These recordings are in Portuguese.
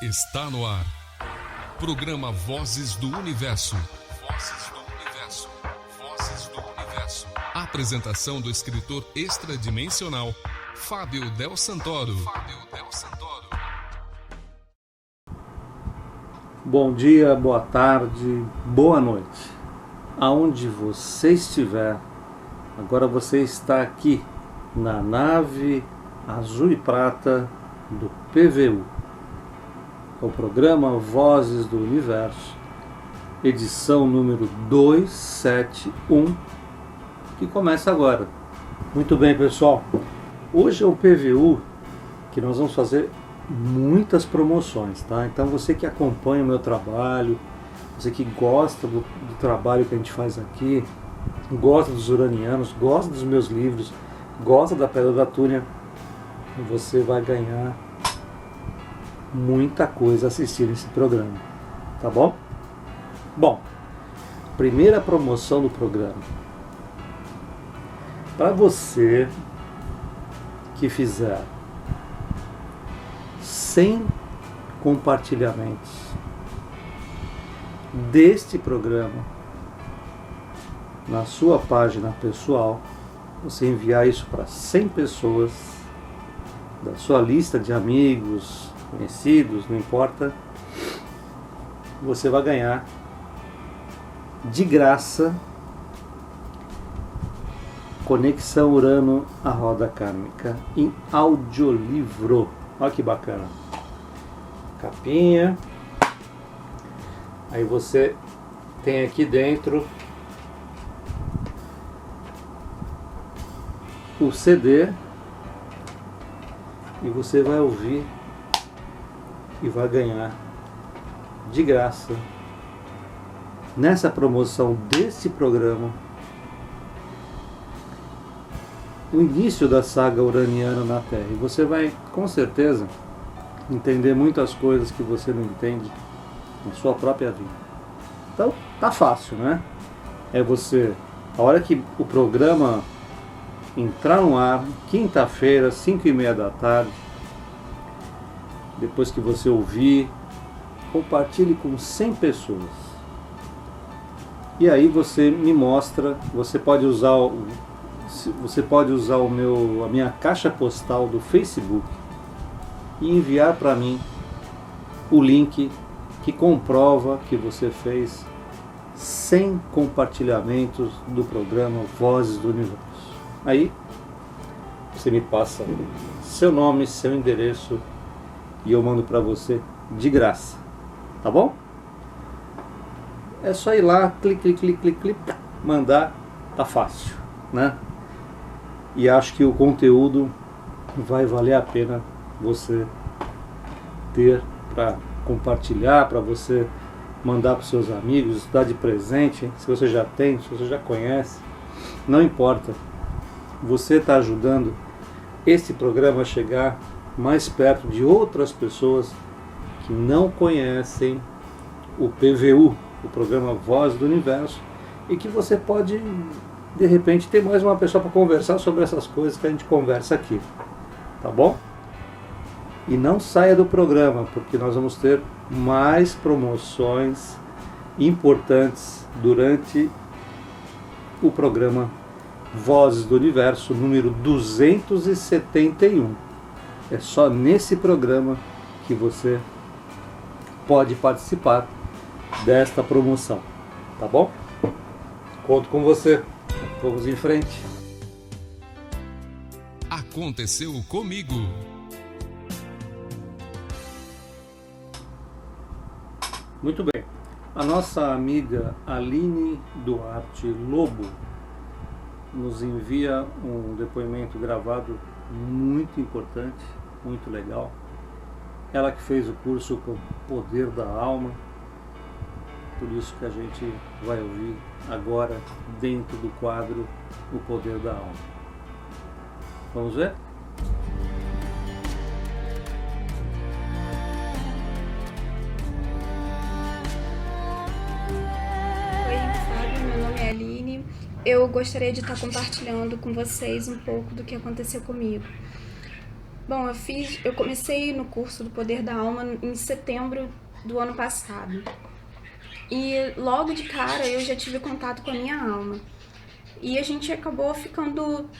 Está no ar. Programa Vozes do Universo. Vozes do Universo. Vozes do Universo. Apresentação do escritor extradimensional Fábio Del Santoro. Bom dia, boa tarde, boa noite. Aonde você estiver, agora você está aqui na nave azul e prata do PVU. É o programa Vozes do Universo, edição número 271, que começa agora. Muito bem, pessoal. Hoje é o PVU que nós vamos fazer muitas promoções, tá? Então você que acompanha o meu trabalho, você que gosta do trabalho que a gente faz aqui, gosta dos uranianos, gosta dos meus livros, gosta da Pedra da Túria, você vai ganhar muita coisa assistindo esse programa, tá bom? Bom, primeira promoção do programa. Para você que fizer 100 compartilhamentos deste programa na sua página pessoal, você enviar isso para 100 pessoas da sua lista de amigos, conhecidos, não importa, você vai ganhar de graça Conexão Urano à Roda Kármica em audiolivro. Olha que bacana. Capinha. Aí você tem aqui dentro o CD e você vai ouvir e vai ganhar de graça nessa promoção desse programa o início da saga uraniana na Terra. E você vai com certeza entender muitas coisas que você não entende na sua própria vida. Então tá fácil, né? É você, a hora que o programa entrar no ar, quinta-feira, 5h30 da tarde, depois que você ouvir, compartilhe com 100 pessoas. E aí você me mostra, você pode usar a minha caixa postal do Facebook e enviar para mim o link que comprova que você fez 100 compartilhamentos do programa Vozes do Universo. Aí você me passa seu nome, seu endereço e eu mando para você de graça, tá bom? É só ir lá, clique, mandar, tá fácil, né? E acho que o conteúdo vai valer a pena você ter para compartilhar, para você mandar para os seus amigos, dar de presente, se você já tem, se você já conhece, não importa. Você está ajudando esse programa a chegar mais perto de outras pessoas que não conhecem o PVU, o programa Voz do Universo, e que você pode, de repente, ter mais uma pessoa para conversar sobre essas coisas que a gente conversa aqui, tá bom? E não saia do programa, porque nós vamos ter mais promoções importantes durante o programa Vozes do Universo número 271. É só nesse programa que você pode participar desta promoção, tá bom? Conto com você. Vamos em frente. Aconteceu comigo. Muito bem. A nossa amiga Aline Duarte Lobo nos envia um depoimento gravado muito importante, muito legal. Ela que fez o curso com o Poder da Alma, por isso que a gente vai ouvir agora dentro do quadro O Poder da Alma. Vamos ver? Oi, Fábio, meu nome é Aline. Eu gostaria de estar compartilhando com vocês um pouco do que aconteceu comigo. Bom, eu comecei no curso do Poder da Alma em setembro do ano passado. E logo de cara eu já tive contato com a minha alma. E a gente acabou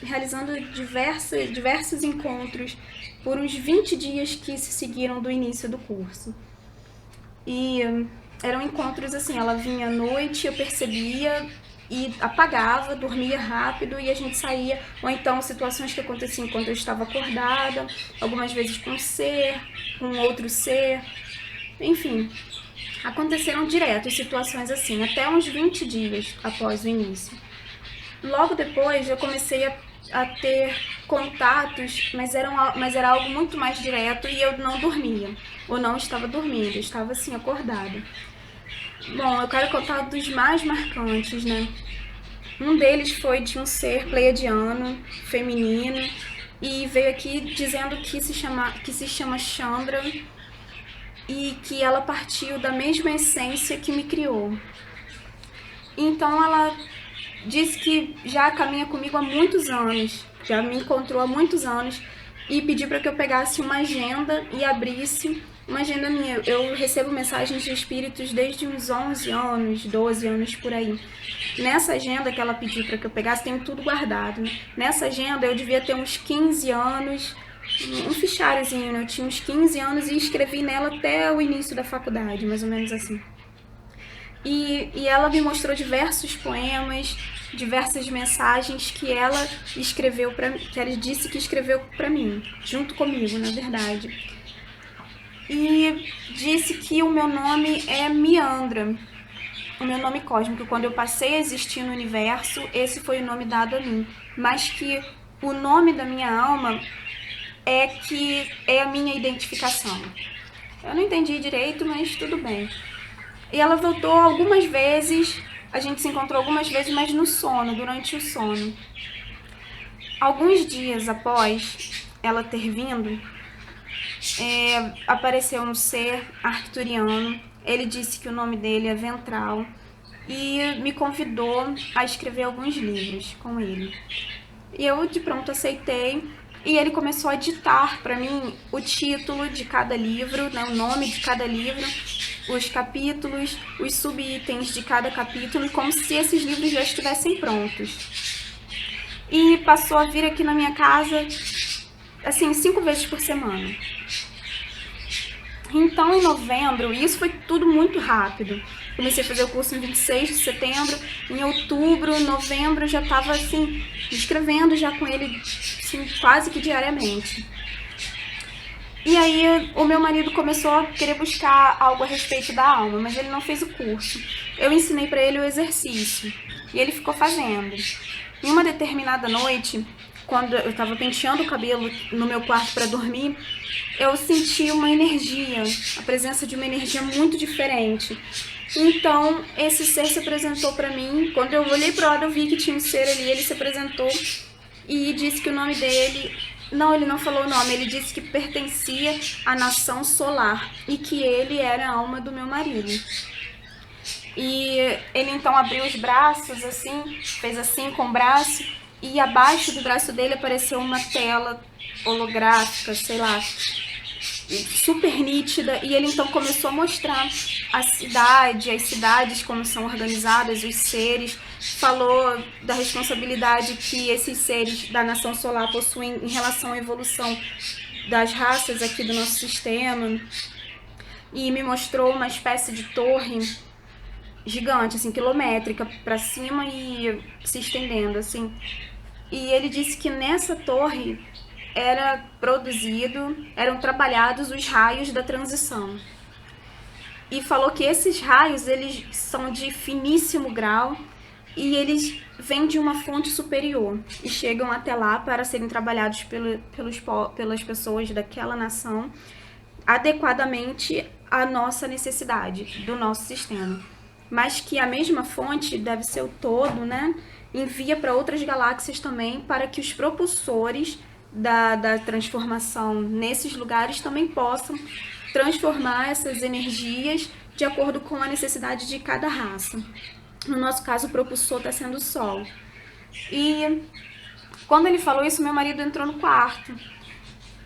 realizando diversos encontros por uns 20 dias que se seguiram do início do curso. E eram encontros assim, ela vinha à noite, eu percebia e apagava, dormia rápido e a gente saía, ou então situações que aconteciam enquanto eu estava acordada, algumas vezes com um ser, com outro ser, enfim, aconteceram direto situações assim, até uns 20 dias após o início. Logo depois eu comecei a ter contatos, mas era algo muito mais direto e eu não dormia, ou não estava dormindo, eu estava assim, acordada. Bom, eu quero contar dos mais marcantes, né? Um deles foi de um ser pleiadiano, feminino, e veio aqui dizendo que se chama Chandra e que ela partiu da mesma essência que me criou. Então ela disse que já caminha comigo há muitos anos, já me encontrou há muitos anos e pediu para que eu pegasse uma agenda e abrisse uma agenda minha. Eu recebo mensagens de espíritos desde uns 11 anos, 12 anos por aí. Nessa agenda que ela pediu para que eu pegasse, tenho tudo guardado, né? Nessa agenda eu devia ter uns 15 anos, um fichariozinho, né? Eu tinha uns 15 anos e escrevi nela até o início da faculdade, mais ou menos assim. E ela me mostrou diversos poemas, diversas mensagens que ela escreveu para mim, que ela disse que escreveu para mim, junto comigo, na verdade. E disse que o meu nome é Miandra, o meu nome cósmico. Quando eu passei a existir no universo, esse foi o nome dado a mim. Mas que o nome da minha alma é a minha identificação. Eu não entendi direito, mas tudo bem. E ela voltou algumas vezes, a gente se encontrou algumas vezes, mas no sono, durante o sono. Alguns dias após ela ter vindo, apareceu um ser arcturiano. Ele disse que o nome dele é Ventral e me convidou a escrever alguns livros com ele. E eu de pronto aceitei e ele começou a ditar para mim o título de cada livro, né, o nome de cada livro, os capítulos, os subitens de cada capítulo, como se esses livros já estivessem prontos. E passou a vir aqui na minha casa, assim, 5 vezes por semana. Então, em novembro, isso foi tudo muito rápido. Comecei a fazer o curso em 26 de setembro, em outubro, novembro, eu já estava, assim, escrevendo já com ele, assim, quase que diariamente. E aí, o meu marido começou a querer buscar algo a respeito da alma, mas ele não fez o curso. Eu ensinei para ele o exercício, e ele ficou fazendo. Em uma determinada noite, quando eu estava penteando o cabelo no meu quarto para dormir, eu senti uma energia, a presença de uma energia muito diferente. Então, esse ser se apresentou para mim. Quando eu olhei para o lado, eu vi que tinha um ser ali. Ele se apresentou e disse que o nome dele... Não, ele não falou o nome. Ele disse que pertencia à nação solar e que ele era a alma do meu marido. E ele então abriu os braços, assim, fez assim com o braço, e abaixo do braço dele apareceu uma tela holográfica, sei lá, super nítida, e ele então começou a mostrar a cidade, as cidades, como são organizadas, os seres, falou da responsabilidade que esses seres da nação solar possuem em relação à evolução das raças aqui do nosso sistema, e me mostrou uma espécie de torre gigante, assim, quilométrica para cima e se estendendo, assim. E ele disse que nessa torre eram trabalhados os raios da transição. E falou que esses raios, eles são de finíssimo grau e vêm de uma fonte superior e chegam até lá para serem trabalhados pelas pessoas daquela nação adequadamente à nossa necessidade, do nosso sistema. Mas que a mesma fonte, deve ser o todo, né, envia para outras galáxias também, para que os propulsores da transformação nesses lugares também possam transformar essas energias de acordo com a necessidade de cada raça. No nosso caso, o propulsor está sendo o Sol. E quando ele falou isso, meu marido entrou no quarto.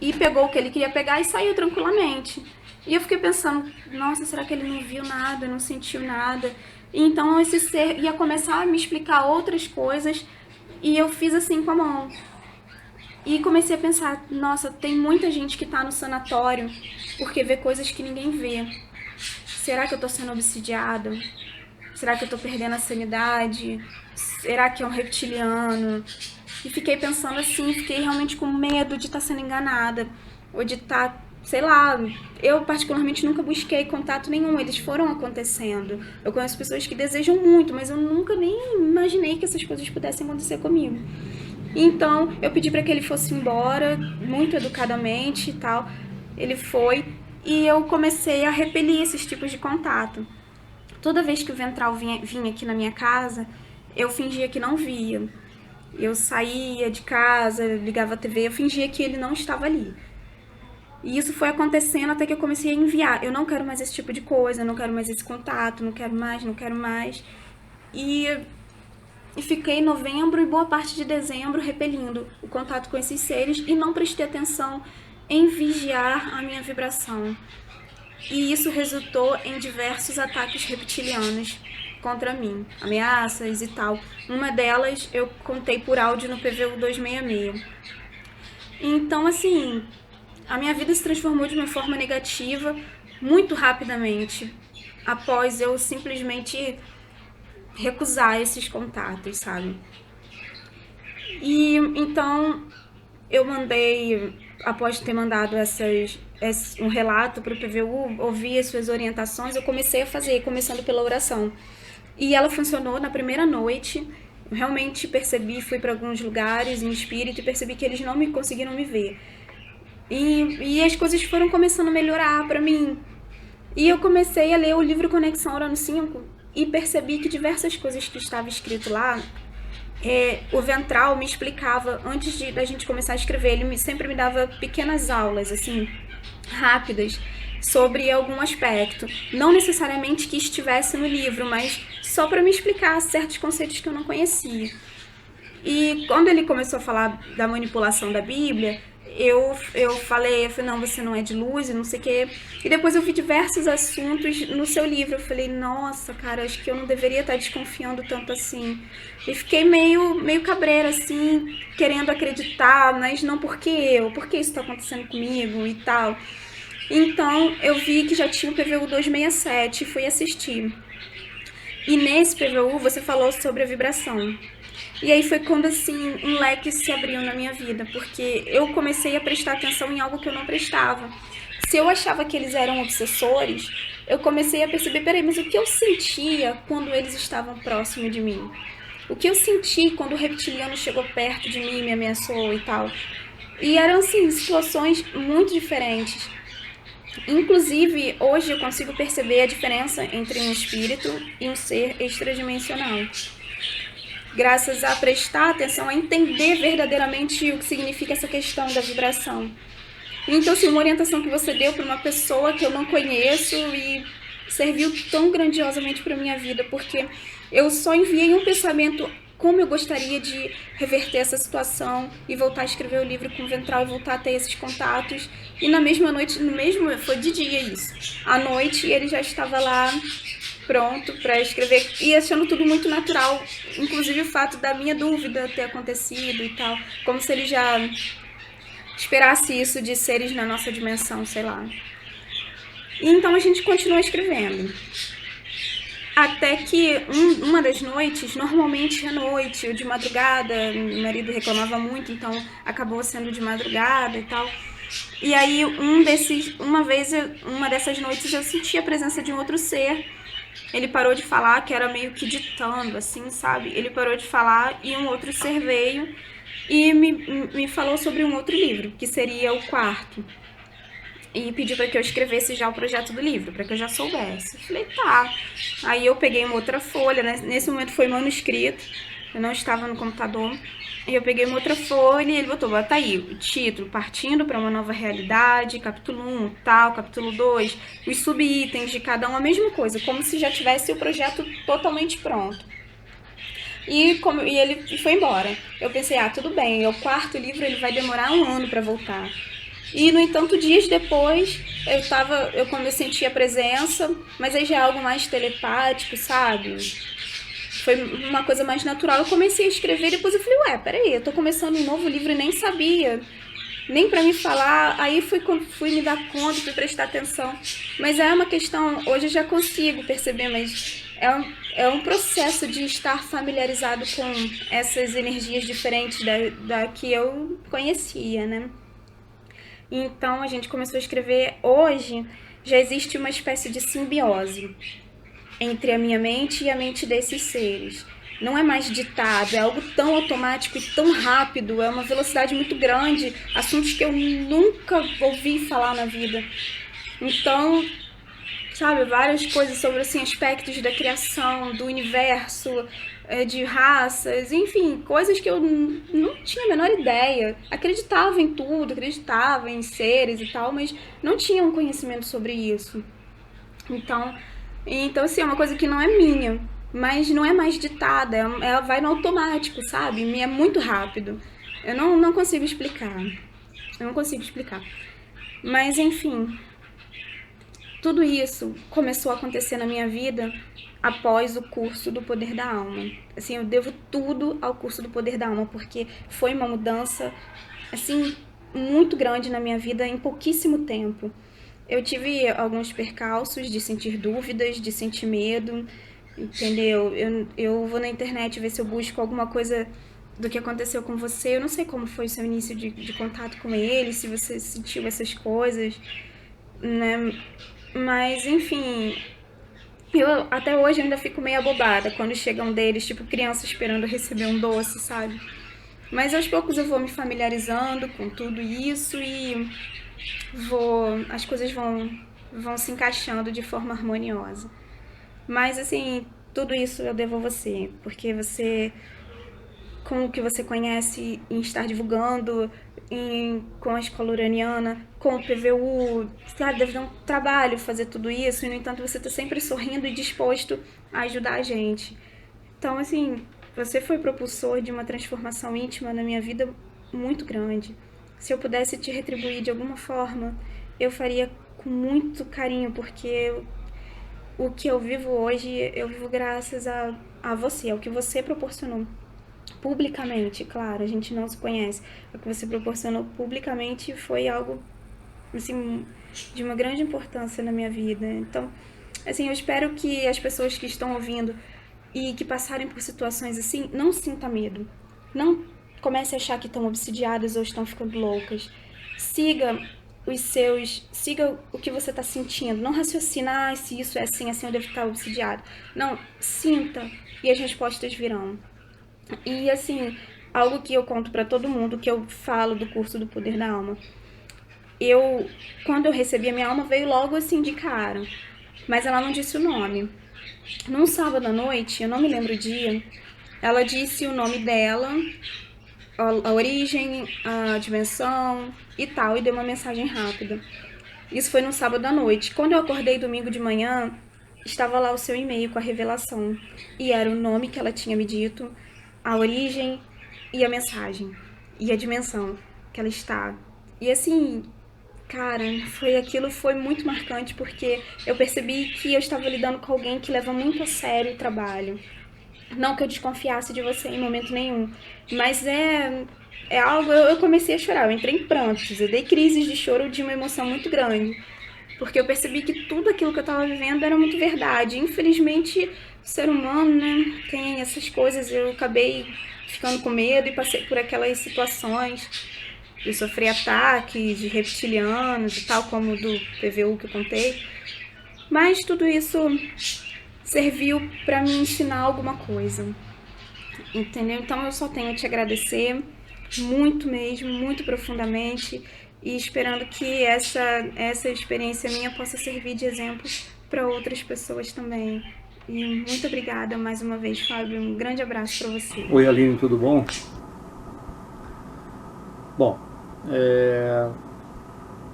e pegou o que ele queria pegar e saiu tranquilamente. E eu fiquei pensando, nossa, será que ele não viu nada, não sentiu nada? E então esse ser ia começar a me explicar outras coisas e eu fiz assim com a mão. E comecei a pensar, nossa, tem muita gente que tá no sanatório porque vê coisas que ninguém vê. Será que eu tô sendo obsidiada? Será que eu tô perdendo a sanidade? Será que é um reptiliano? E fiquei pensando assim, fiquei realmente com medo de estar sendo enganada. Ou de estar, sei lá, eu particularmente nunca busquei contato nenhum, eles foram acontecendo. Eu conheço pessoas que desejam muito, mas eu nunca nem imaginei que essas coisas pudessem acontecer comigo. Então, eu pedi para que ele fosse embora, muito educadamente e tal. Ele foi e eu comecei a repelir esses tipos de contato. Toda vez que o Ventral vinha aqui na minha casa, eu fingia que não via. Eu saía de casa, ligava a TV, eu fingia que ele não estava ali. E isso foi acontecendo até que eu comecei a enviar. Eu não quero mais esse tipo de coisa, eu não quero mais esse contato, não quero mais. E fiquei novembro e boa parte de dezembro repelindo o contato com esses seres e não prestei atenção em vigiar a minha vibração. E isso resultou em diversos ataques reptilianos contra mim, ameaças e tal. Uma delas eu contei por áudio no PVU 266. Então, assim, a minha vida se transformou de uma forma negativa muito rapidamente, após eu simplesmente recusar esses contatos, sabe? E então eu mandei, após ter mandado um relato para o PVU, ouvi as suas orientações, eu comecei a fazer, começando pela oração. E ela funcionou na primeira noite. Eu realmente percebi, fui para alguns lugares em espírito e percebi que eles não conseguiram me ver. E as coisas foram começando a melhorar para mim. E eu comecei a ler o livro Conexão Urano 5 e percebi que diversas coisas que estava escrito lá, o Ventral me explicava antes da gente começar a escrever. Ele sempre me dava pequenas aulas, assim, rápidas, sobre algum aspecto. Não necessariamente que estivesse no livro, mas só para me explicar certos conceitos que eu não conhecia. E quando ele começou a falar da manipulação da Bíblia, eu falei, não, você não é de luz e não sei o quê. E depois eu vi diversos assuntos no seu livro. Eu falei, nossa, cara, acho que eu não deveria estar desconfiando tanto assim. E fiquei meio cabreira, assim, querendo acreditar, mas não por que isso está acontecendo comigo e tal. Então, eu vi que já tinha o PVU 267 e fui assistir. E nesse PVU você falou sobre a vibração. E aí foi quando, assim, um leque se abriu na minha vida, porque eu comecei a prestar atenção em algo que eu não prestava. Se eu achava que eles eram obsessores, eu comecei a perceber, peraí, mas o que eu sentia quando eles estavam próximo de mim? O que eu senti quando o reptiliano chegou perto de mim e me ameaçou e tal? E eram, assim, situações muito diferentes. Inclusive, hoje eu consigo perceber a diferença entre um espírito e um ser extradimensional. Graças a prestar atenção, a entender verdadeiramente o que significa essa questão da vibração. Então, assim, uma orientação que você deu para uma pessoa que eu não conheço e serviu tão grandiosamente para minha vida, porque eu só enviei um pensamento, como eu gostaria de reverter essa situação e voltar a escrever o livro com o Ventral e voltar a ter esses contatos. E na mesma noite, foi de dia isso. À noite ele já estava lá pronto para escrever e achando tudo muito natural, inclusive o fato da minha dúvida ter acontecido e tal, como se ele já esperasse isso de seres na nossa dimensão, sei lá. E então a gente continua escrevendo. Até que uma das noites, normalmente à noite ou de madrugada, meu marido reclamava muito, então acabou sendo de madrugada e tal. E aí uma dessas noites eu senti a presença de um outro ser. Ele parou de falar, que era meio que ditando, assim, sabe? Ele parou de falar e um outro ser veio e me falou sobre um outro livro, que seria o quarto. E pediu para que eu escrevesse já o projeto do livro, para que eu já soubesse. Eu falei, tá. Aí eu peguei uma outra folha, né? Nesse momento foi manuscrito, eu não estava no computador. E eu peguei uma outra folha e ele bota aí o título, Partindo para uma Nova Realidade, capítulo 1, tal, capítulo 2, os subitens de cada um, a mesma coisa, como se já tivesse o projeto totalmente pronto. E ele foi embora. Eu pensei, tudo bem, o quarto livro ele vai demorar 1 ano para voltar. E, no entanto, dias depois, eu senti a presença, mas aí já é algo mais telepático, sabe? Foi uma coisa mais natural. Eu comecei a escrever, depois eu falei, peraí, eu tô começando um novo livro e nem sabia. Nem pra me falar, aí fui me dar conta, fui prestar atenção. Mas é uma questão, hoje eu já consigo perceber, mas é um processo de estar familiarizado com essas energias diferentes da que eu conhecia, né? Então a gente começou a escrever. Hoje já existe uma espécie de simbiose entre a minha mente e a mente desses seres. Não é mais ditado, é algo tão automático e tão rápido, é uma velocidade muito grande, assuntos que eu nunca ouvi falar na vida. Então, sabe, várias coisas sobre, assim, aspectos da criação, do universo, de raças, enfim, coisas que eu não tinha a menor ideia. Acreditava em tudo, acreditava em seres e tal, mas não tinha um conhecimento sobre isso. Então, assim, é uma coisa que não é minha, mas não é mais ditada, ela vai no automático, sabe? É muito rápido. Eu não consigo explicar. Eu não consigo explicar. Mas, enfim, tudo isso começou a acontecer na minha vida após o curso do Poder da Alma. Assim, eu devo tudo ao curso do Poder da Alma, porque foi uma mudança, assim, muito grande na minha vida em pouquíssimo tempo. Eu tive alguns percalços de sentir dúvidas, de sentir medo, entendeu? Eu vou na internet ver se eu busco alguma coisa do que aconteceu com você. Eu não sei como foi o seu início de contato com ele, se você sentiu essas coisas, né? Mas, enfim, eu até hoje ainda fico meio abobada quando chegam deles, tipo criança esperando receber um doce, sabe? Mas aos poucos eu vou me familiarizando com tudo isso e as coisas vão se encaixando de forma harmoniosa. Mas, assim, tudo isso eu devo a você, porque você, com o que você conhece em estar divulgando, com a escola uraniana, com o PVU, claro, deve dar um trabalho fazer tudo isso, e, no entanto, você está sempre sorrindo e disposto a ajudar a gente. Então, assim, você foi propulsor de uma transformação íntima na minha vida muito grande. Se eu pudesse te retribuir de alguma forma, eu faria com muito carinho, porque o que eu vivo hoje, eu vivo graças a você, ao que você proporcionou publicamente, claro, a gente não se conhece. O que você proporcionou publicamente foi algo, assim, de uma grande importância na minha vida. Então, assim, eu espero que as pessoas que estão ouvindo e que passarem por situações assim, não sinta medo. Não comece a achar que estão obsidiadas ou estão ficando loucas. Siga o que você está sentindo. Não raciocina, se isso é assim, assim eu devo estar obsidiado. Não, sinta e as respostas virão. E, assim, algo que eu conto para todo mundo, que eu falo do curso do Poder da Alma. Quando eu recebi a minha alma, veio logo assim de cara, mas ela não disse o nome. Num sábado à noite, eu não me lembro o dia, ela disse o nome dela, a origem, a dimensão e tal, e deu uma mensagem rápida. Isso foi no sábado à noite. Quando eu acordei domingo de manhã, estava lá o seu e-mail com a revelação. E era o nome que ela tinha me dito, a origem e a mensagem. E a dimensão que ela está. E assim, cara, aquilo foi muito marcante, porque eu percebi que eu estava lidando com alguém que leva muito a sério o trabalho. Não que eu desconfiasse de você em momento nenhum, mas é algo... Eu comecei a chorar, eu entrei em prantos, eu dei crises de choro de uma emoção muito grande, porque eu percebi que tudo aquilo que eu estava vivendo era muito verdade. Infelizmente, o ser humano, né, tem essas coisas. Eu acabei ficando com medo e passei por aquelas situações de sofrer ataques de reptilianos e tal, como o do PVU que eu contei. Mas tudo isso serviu para me ensinar alguma coisa, entendeu? Então eu só tenho a te agradecer muito mesmo, muito profundamente, e esperando que essa experiência minha possa servir de exemplo para outras pessoas também. E muito obrigada mais uma vez, Fábio. Um grande abraço para você. Oi, Aline, tudo bom? Bom,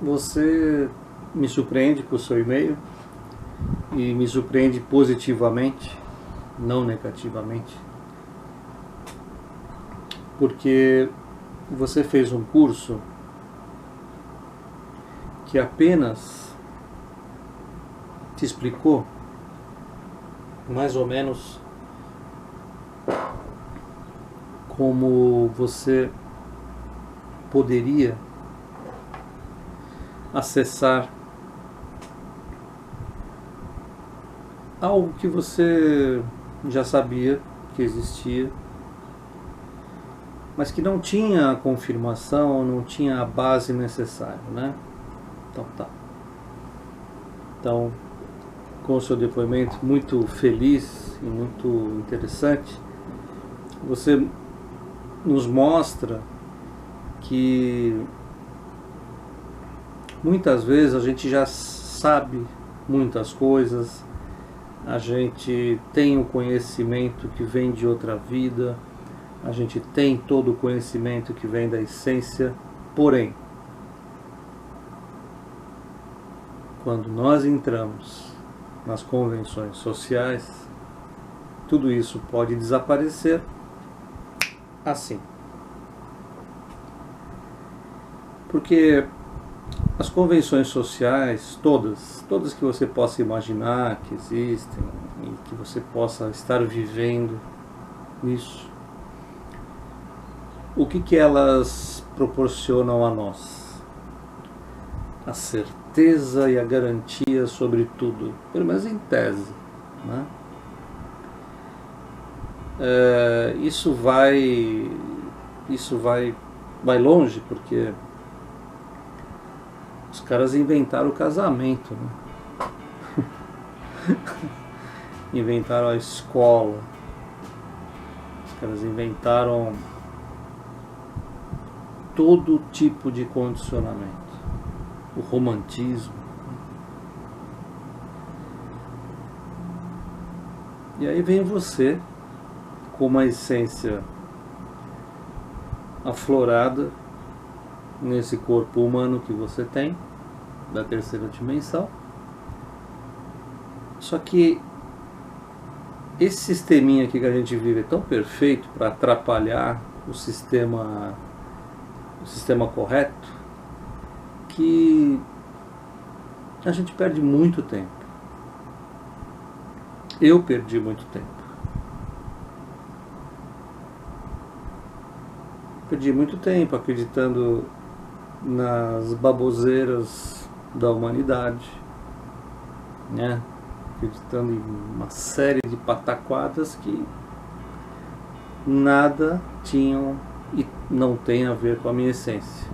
você me surpreende com o seu e-mail, e me surpreende positivamente, não negativamente, porque você fez um curso que apenas te explicou mais ou menos como você poderia acessar algo que você já sabia que existia, mas que não tinha a confirmação, não tinha a base necessária, né? Então tá. Então, com o seu depoimento muito feliz e muito interessante, você nos mostra que muitas vezes a gente já sabe muitas coisas, a gente tem o conhecimento que vem de outra vida, a gente tem todo o conhecimento que vem da essência, porém, quando nós entramos nas convenções sociais, tudo isso pode desaparecer assim. Porque as convenções sociais, todas que você possa imaginar que existem e que você possa estar vivendo nisso, o que elas proporcionam a nós? A certeza e a garantia sobre tudo, pelo menos em tese, né? Isso vai longe, porque os caras inventaram o casamento, né? Inventaram a escola, os caras inventaram todo tipo de condicionamento, o romantismo. E aí vem você com uma essência aflorada nesse corpo humano que você tem, da terceira dimensão. Só que esse sisteminha aqui que a gente vive é tão perfeito para atrapalhar o sistema correto, que a gente perde muito tempo. Eu perdi muito tempo. Perdi muito tempo acreditando nas baboseiras da humanidade, né? Acreditando em uma série de pataquadas que nada tinham e não tem a ver com a minha essência.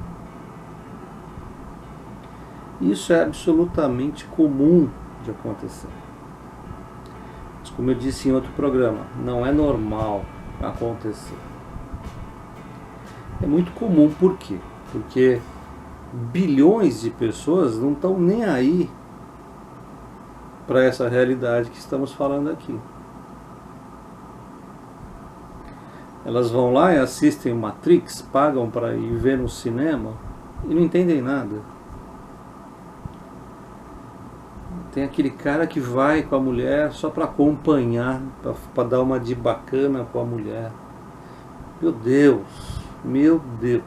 Isso é absolutamente comum de acontecer. Mas, como eu disse em outro programa, não é normal acontecer. É muito comum, por quê? Porque bilhões de pessoas não estão nem aí para essa realidade que estamos falando aqui. Elas vão lá e assistem Matrix, pagam para ir ver no cinema e não entendem nada. Tem aquele cara que vai com a mulher só para acompanhar, para dar uma de bacana com a mulher. Meu Deus, meu Deus.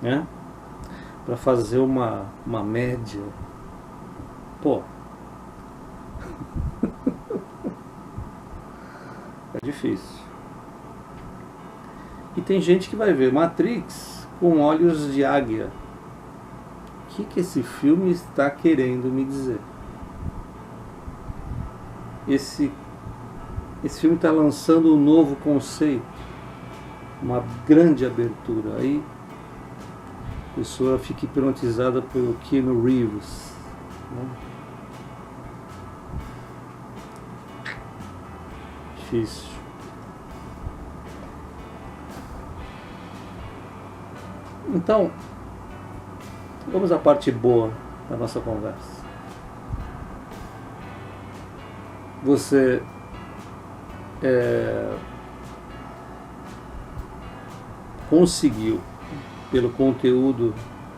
Né? Para fazer uma média. Pô. É difícil. E tem gente que vai ver Matrix com olhos de águia. O que esse filme está querendo me dizer? Esse filme está lançando um novo conceito, uma grande abertura. Aí a pessoa fica hipnotizada pelo Keanu Reeves, né? Difícil. Então, vamos à parte boa da nossa conversa. Você conseguiu, pelo conteúdo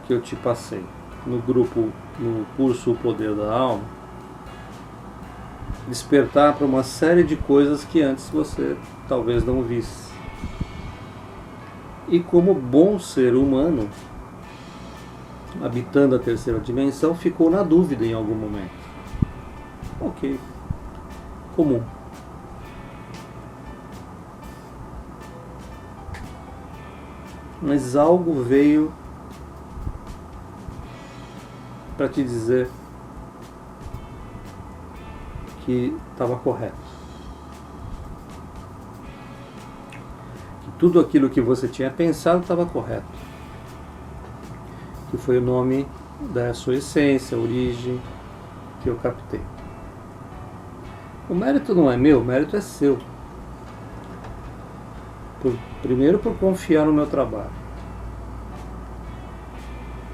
que eu te passei no curso O Poder da Alma, despertar para uma série de coisas que antes você talvez não visse. E como bom ser humano, habitando a terceira dimensão, ficou na dúvida em algum momento. Ok, comum. Mas algo veio para te dizer que estava correto. Que tudo aquilo que você tinha pensado estava correto. Que foi o nome da sua essência, a origem que eu captei. O mérito não é meu, o mérito é seu. Primeiro por confiar no meu trabalho.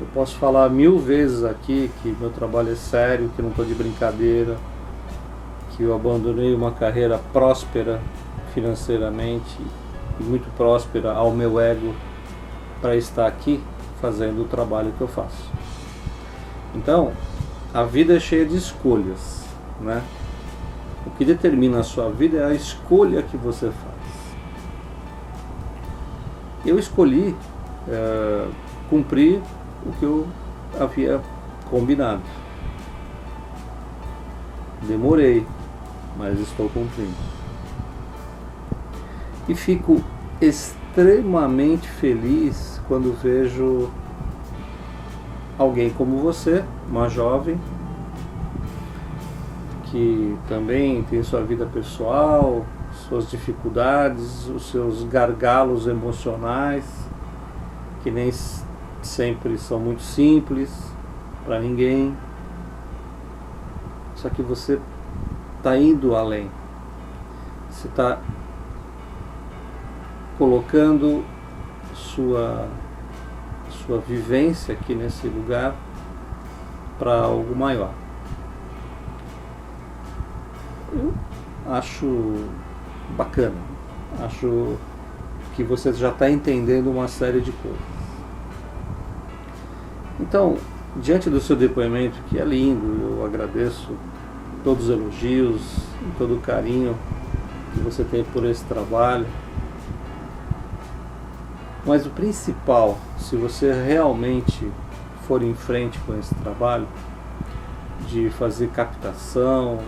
Eu posso falar 1000 vezes aqui que meu trabalho é sério, que não estou de brincadeira, que eu abandonei uma carreira próspera financeiramente e muito próspera ao meu ego para estar aqui fazendo o trabalho que eu faço. Então, a vida é cheia de escolhas, né? O que determina a sua vida é a escolha que você faz. Eu escolhi cumprir o que eu havia combinado. Demorei, mas estou cumprindo. E fico extremamente feliz quando vejo alguém como você, uma jovem, que também tem sua vida pessoal, suas dificuldades, os seus gargalos emocionais, que nem sempre são muito simples para ninguém. Só que você está indo além. Você está colocando sua vivência aqui nesse lugar para algo maior. Eu acho bacana. Acho que você já está entendendo uma série de coisas. Então, diante do seu depoimento, que é lindo, eu agradeço todos os elogios, todo o carinho que você tem por esse trabalho. Mas o principal, se você realmente for em frente com esse trabalho, de fazer captação,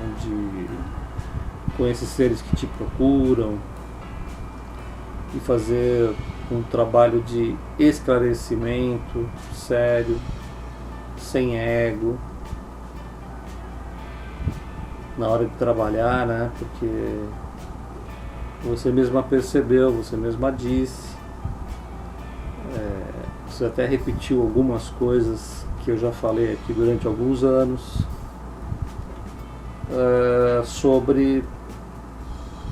com esses seres que te procuram, e fazer um trabalho de esclarecimento sério, sem ego, na hora de trabalhar, né? Porque você mesma percebeu, você mesma disse, você até repetiu algumas coisas que eu já falei aqui durante alguns anos, sobre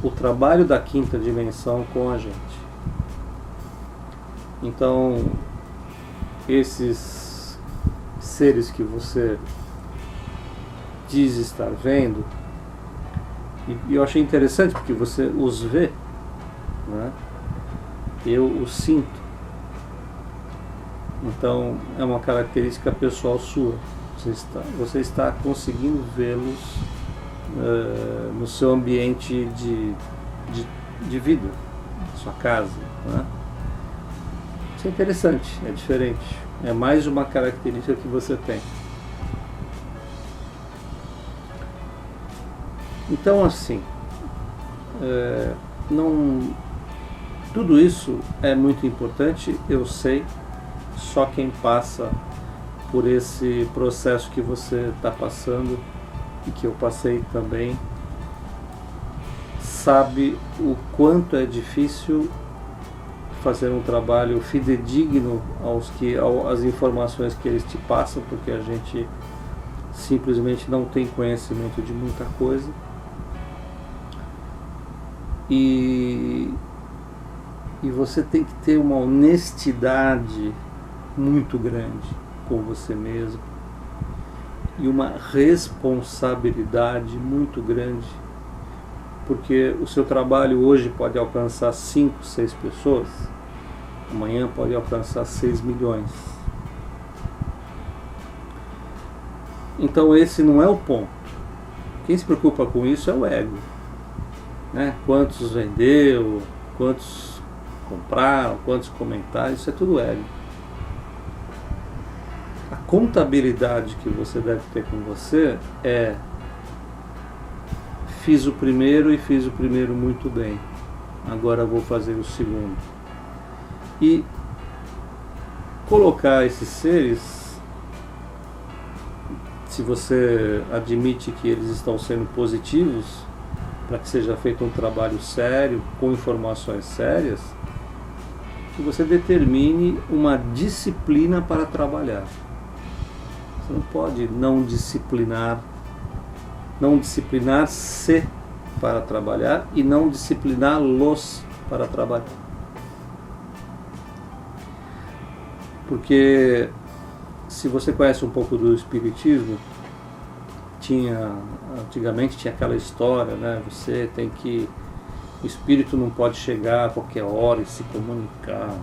o trabalho da quinta dimensão com a gente. Então, esses seres que você diz estar vendo, e eu achei interessante porque você os vê, né? Eu os sinto. Então, é uma característica pessoal sua. Você está conseguindo vê-los no seu ambiente de vida, na sua casa, né? Isso é interessante, é diferente. É mais uma característica que você tem. Então, assim, tudo isso é muito importante, eu sei. Só quem passa por esse processo que você está passando e que eu passei também sabe o quanto é difícil fazer um trabalho fidedigno às informações que eles te passam, porque a gente simplesmente não tem conhecimento de muita coisa. E você tem que ter uma honestidade muito grande com você mesmo e uma responsabilidade muito grande, porque o seu trabalho hoje pode alcançar 5, 6 pessoas, amanhã pode alcançar 6 milhões. Então esse não é o ponto. Quem se preocupa com isso é o ego, né? Quantos vendeu, quantos compraram, quantos comentários, isso é tudo ego. A contabilidade que você deve ter com você é: fiz o primeiro e fiz o primeiro muito bem, agora vou fazer o segundo. E colocar esses seres, se você admite que eles estão sendo positivos, para que seja feito um trabalho sério, com informações sérias, que você determine uma disciplina para trabalhar. Você não pode não disciplinar-se para trabalhar e não discipliná-los para trabalhar. Porque se você conhece um pouco do espiritismo, antigamente tinha aquela história, né? Você tem que, o espírito não pode chegar a qualquer hora e se comunicar,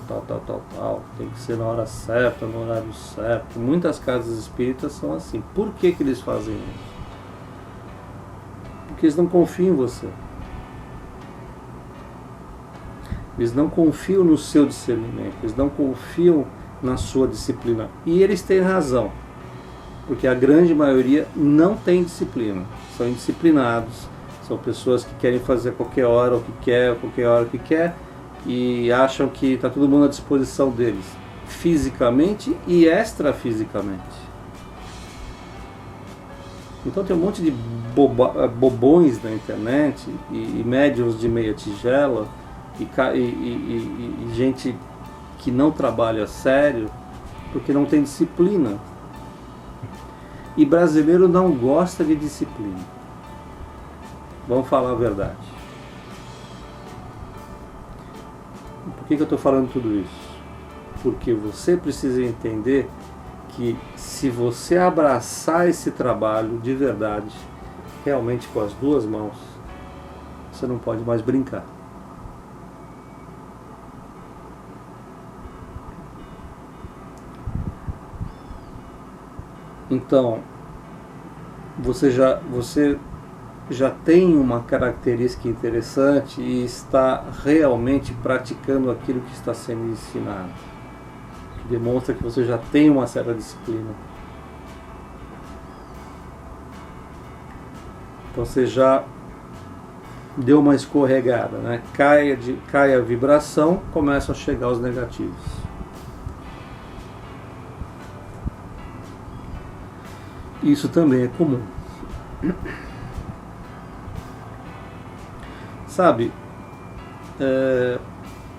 tal, tem que ser na hora certa, no horário certo. Muitas casas espíritas são assim. Por que eles fazem isso? Porque eles não confiam em você. Eles não confiam no seu discernimento, eles não confiam na sua disciplina. E eles têm razão, porque a grande maioria não tem disciplina, são indisciplinados, são pessoas que querem fazer a qualquer hora o que quer, a qualquer hora o que quer, e acham que está todo mundo à disposição deles, fisicamente e extrafisicamente. Então tem um monte de bobões na internet, e médiums de meia tigela, e gente que não trabalha sério porque não tem disciplina. E brasileiro não gosta de disciplina. Vamos falar a verdade. Por que eu estou falando tudo isso? Porque você precisa entender que se você abraçar esse trabalho de verdade, realmente com as duas mãos, você não pode mais brincar. Então, você já tem uma característica interessante e está realmente praticando aquilo que está sendo ensinado, que demonstra que você já tem uma certa disciplina. Então você já deu uma escorregada, né? Cai a vibração, começam a chegar os negativos. Isso também é comum. Sabe,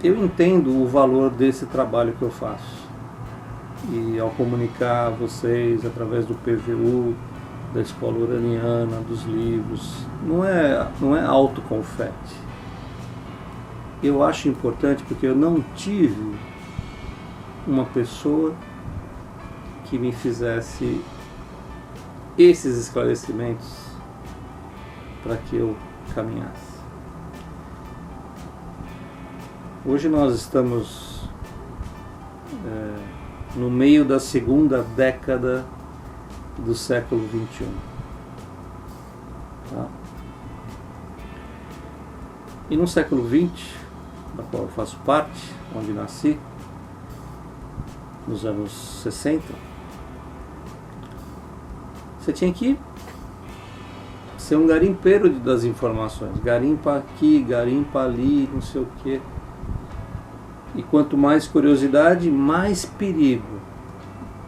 eu entendo o valor desse trabalho que eu faço. E ao comunicar a vocês através do PVU, da escola uraniana, dos livros, não é autoconfete. Eu acho importante porque eu não tive uma pessoa que me fizesse esses esclarecimentos para que eu caminhasse. Hoje nós estamos no meio da segunda década do século XXI. Tá? E no século XX, da qual eu faço parte, onde nasci, nos anos 60, você tinha que ser um garimpeiro das informações. Garimpa aqui, garimpa ali, não sei o quê. E quanto mais curiosidade, mais perigo.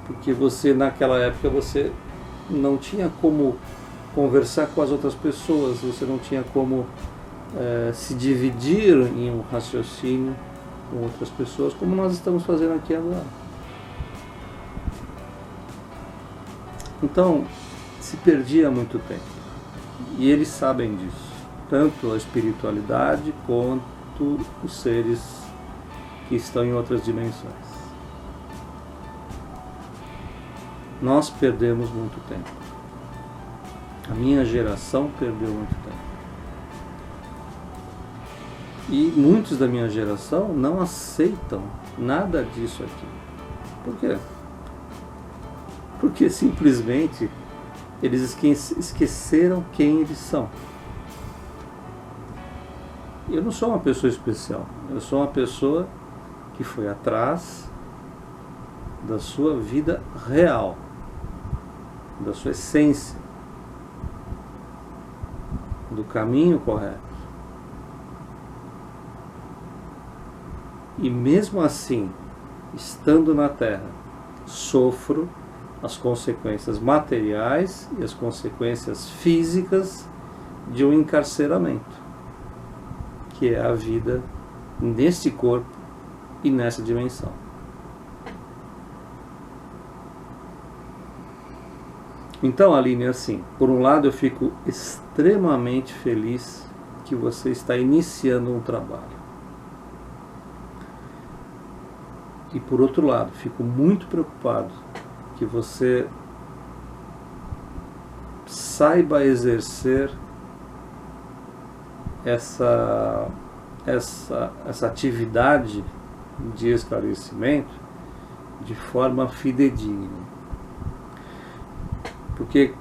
Porque você, naquela época, você não tinha como conversar com as outras pessoas, você não tinha como se dividir em um raciocínio com outras pessoas, como nós estamos fazendo aqui agora. Então, se perdia muito tempo. E eles sabem disso. Tanto a espiritualidade quanto os seres que estão em outras dimensões. Nós perdemos muito tempo. A minha geração perdeu muito tempo. E muitos da minha geração não aceitam nada disso aqui. Por quê? Porque simplesmente eles esqueceram quem eles são. eu não sou uma pessoa especial, eu sou uma pessoa que foi atrás da sua vida real, da sua essência, do caminho correto. E mesmo assim, estando na Terra, sofro as consequências materiais e as consequências físicas de um encarceramento, que é a vida neste corpo e nessa dimensão. Então, Aline, assim, por um lado eu fico extremamente feliz que você está iniciando um trabalho. E por outro lado, fico muito preocupado que você saiba exercer essa atividade de esclarecimento de forma fidedigna. Porque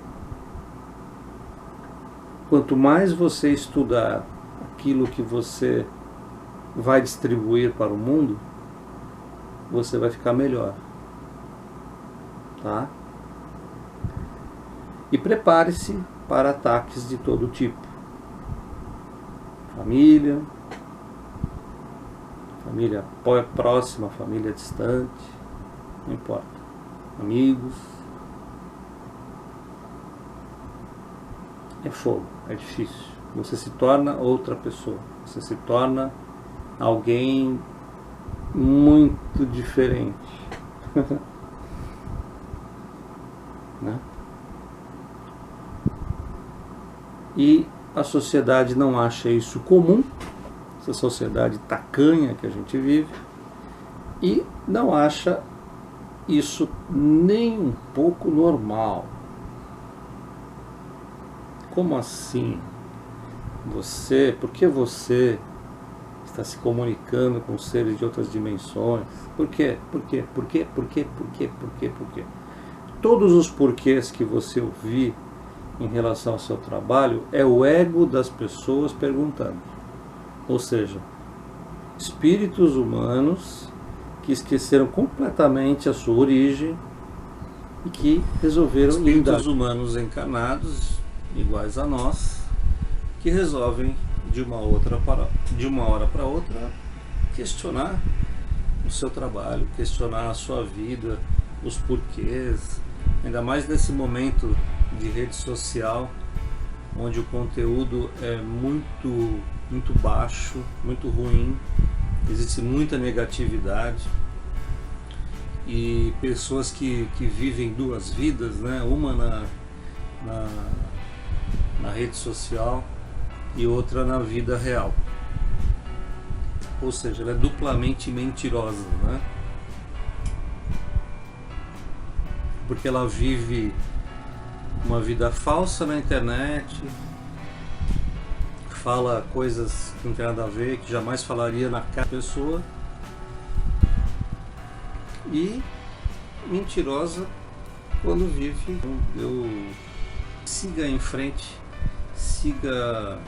quanto mais você estudar aquilo que você vai distribuir para o mundo, você vai ficar melhor. Tá? E prepare-se para ataques de todo tipo. Família próxima, família distante, não importa. Amigos. É fogo, é difícil. Você se torna outra pessoa. Você se torna alguém muito diferente. Né? E a sociedade não acha isso comum, essa sociedade tacanha que a gente vive, e não acha isso nem um pouco normal. Como assim? Por que você está se comunicando com seres de outras dimensões? Por quê? Por quê? Por quê? Por quê? Por quê? Por quê? Por quê? Todos os porquês que você ouvir em relação ao seu trabalho é o ego das pessoas perguntando. Ou seja, espíritos humanos que esqueceram completamente a sua origem e que resolveram espíritos humanos encarnados iguais a nós, que resolvem de uma hora para outra questionar o seu trabalho, questionar a sua vida, os porquês, ainda mais nesse momento de rede social, onde o conteúdo é muito baixo, muito ruim, existe muita negatividade e pessoas que vivem duas vidas, né? Uma na rede social e outra na vida real. Ou seja, ela é duplamente mentirosa, né? Porque ela vive uma vida falsa na internet, fala coisas que não tem nada a ver, que jamais falaria na cara da pessoa, e mentirosa quando vive. Eu siga em frente, siga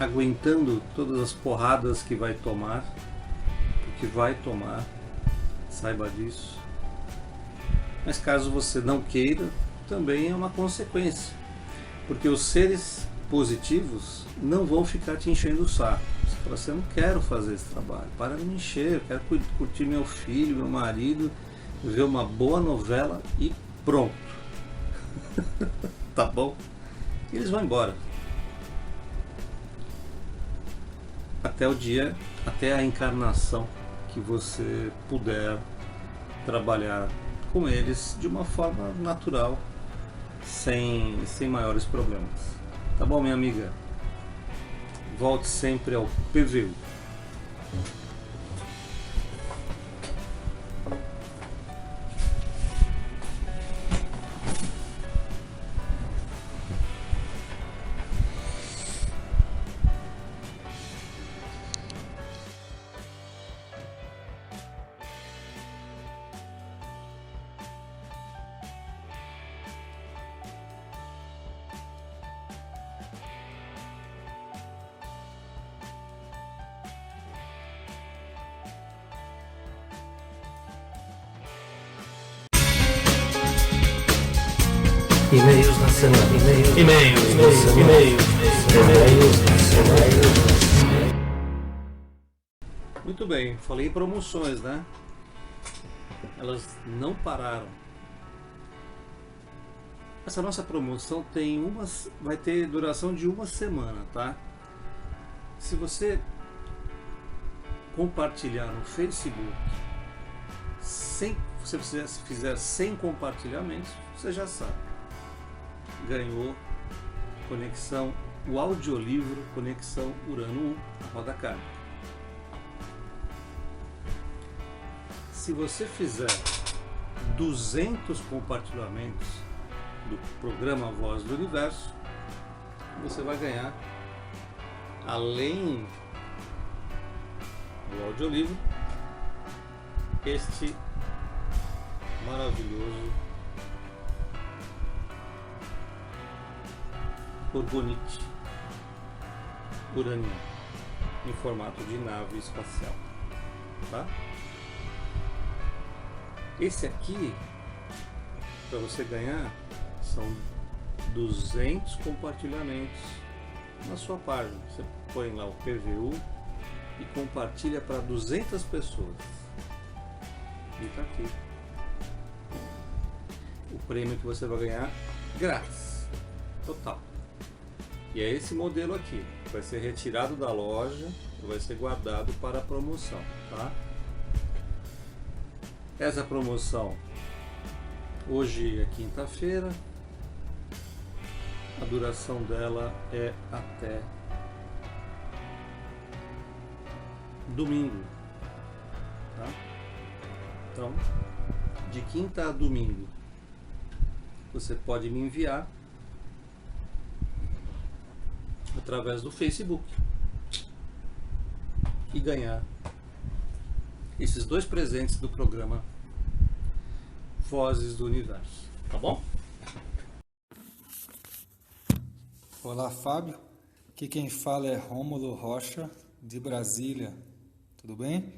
aguentando todas as porradas que vai tomar, porque vai tomar, saiba disso. Mas caso você não queira, também é uma consequência, porque os seres positivos não vão ficar te enchendo o saco. Você fala assim: eu não quero fazer esse trabalho, para de me encher, eu quero curtir meu filho, meu marido, ver uma boa novela e pronto. Tá bom? E eles vão embora. Até a encarnação que você puder trabalhar com eles de uma forma natural, sem maiores problemas. Tá bom, minha amiga? Volte sempre ao PVU. E-mails da semana. E-mails da semana. Muito bem, falei em promoções, né? Elas não pararam. Essa nossa promoção vai ter duração de uma semana, tá? Se você compartilhar no Facebook, se você fizer 100 compartilhamentos, você já sabe. Ganhou conexão, o audiolivro Conexão Urano 1, a roda kármica. Se você fizer 200 compartilhamentos do programa Voz do Universo, você vai ganhar, além do audiolivro, este maravilhoso Orgonite uraniano em formato de nave espacial, tá? Esse aqui, para você ganhar, são 200 compartilhamentos na sua página. Você põe lá o PVU e compartilha para 200 pessoas. E tá aqui o prêmio que você vai ganhar grátis, total. E é esse modelo aqui, vai ser retirado da loja e vai ser guardado para a promoção, tá? Essa promoção, hoje é quinta-feira, a duração dela é até domingo, tá? Então, de quinta a domingo, você pode me enviar através do Facebook e ganhar esses dois presentes do programa Vozes do Universo, tá bom? Olá, Fábio. Aqui quem fala é Rômulo Rocha, de Brasília. Tudo bem?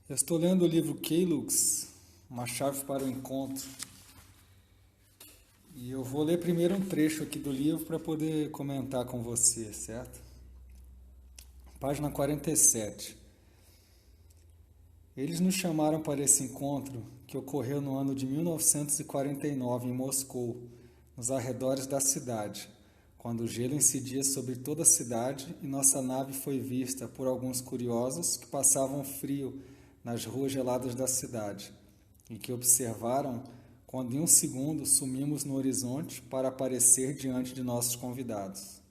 Eu estou lendo o livro Keylux, Uma Chave para o Encontro. E eu vou ler primeiro um trecho aqui do livro para poder comentar com você, certo? Página 47. Eles nos chamaram para esse encontro que ocorreu no ano de 1949 em Moscou, nos arredores da cidade, quando o gelo incidia sobre toda a cidade e nossa nave foi vista por alguns curiosos que passavam frio nas ruas geladas da cidade e que observaram quando em um segundo sumimos no horizonte para aparecer diante de nossos convidados.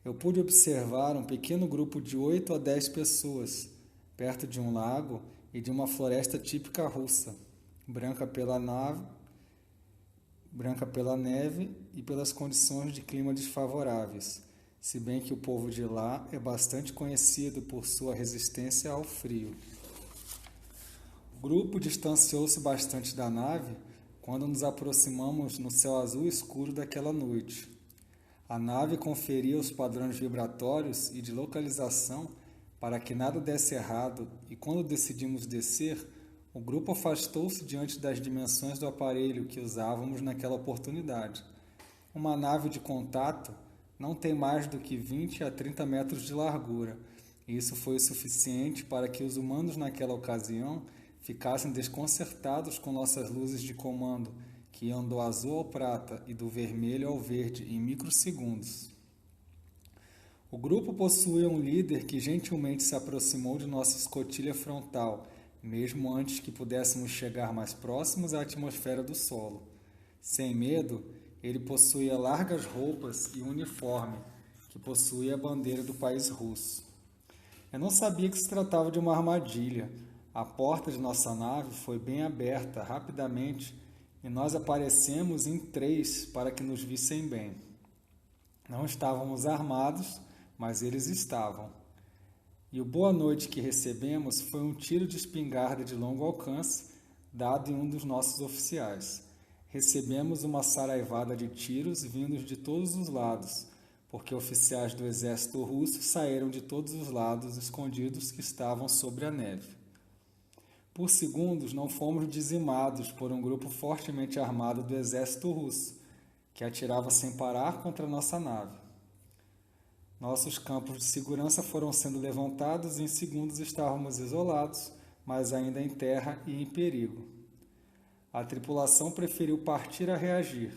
Eu pude observar um pequeno grupo de 8 a 10 pessoas, perto de um lago e de uma floresta típica russa, branca pela neve e pelas condições de clima desfavoráveis, se bem que o povo de lá é bastante conhecido por sua resistência ao frio. O grupo distanciou-se bastante da nave quando nos aproximamos no céu azul escuro daquela noite. A nave conferia os padrões vibratórios e de localização para que nada desse errado, e quando decidimos descer, o grupo afastou-se diante das dimensões do aparelho que usávamos naquela oportunidade. Uma nave de contato não tem mais do que 20 a 30 metros de largura, e isso foi o suficiente para que os humanos naquela ocasião ficassem desconcertados com nossas luzes de comando, que iam do azul ao prata e do vermelho ao verde em microsegundos. O grupo possuía um líder que gentilmente se aproximou de nossa escotilha frontal, mesmo antes que pudéssemos chegar mais próximos à atmosfera do solo. Sem medo, ele possuía largas roupas e um uniforme, que possuía a bandeira do país russo. Eu não sabia que se tratava de uma armadilha. A porta de nossa nave foi bem aberta rapidamente e nós aparecemos em 3 para que nos vissem bem. Não estávamos armados, mas eles estavam. E o boa noite que recebemos foi um tiro de espingarda de longo alcance, dado em um dos nossos oficiais. Recebemos uma saraivada de tiros vindos de todos os lados, porque oficiais do exército russo saíram de todos os lados escondidos que estavam sobre a neve. Por segundos, não fomos dizimados por um grupo fortemente armado do exército russo, que atirava sem parar contra nossa nave. Nossos campos de segurança foram sendo levantados e em segundos estávamos isolados, mas ainda em terra e em perigo. A tripulação preferiu partir a reagir,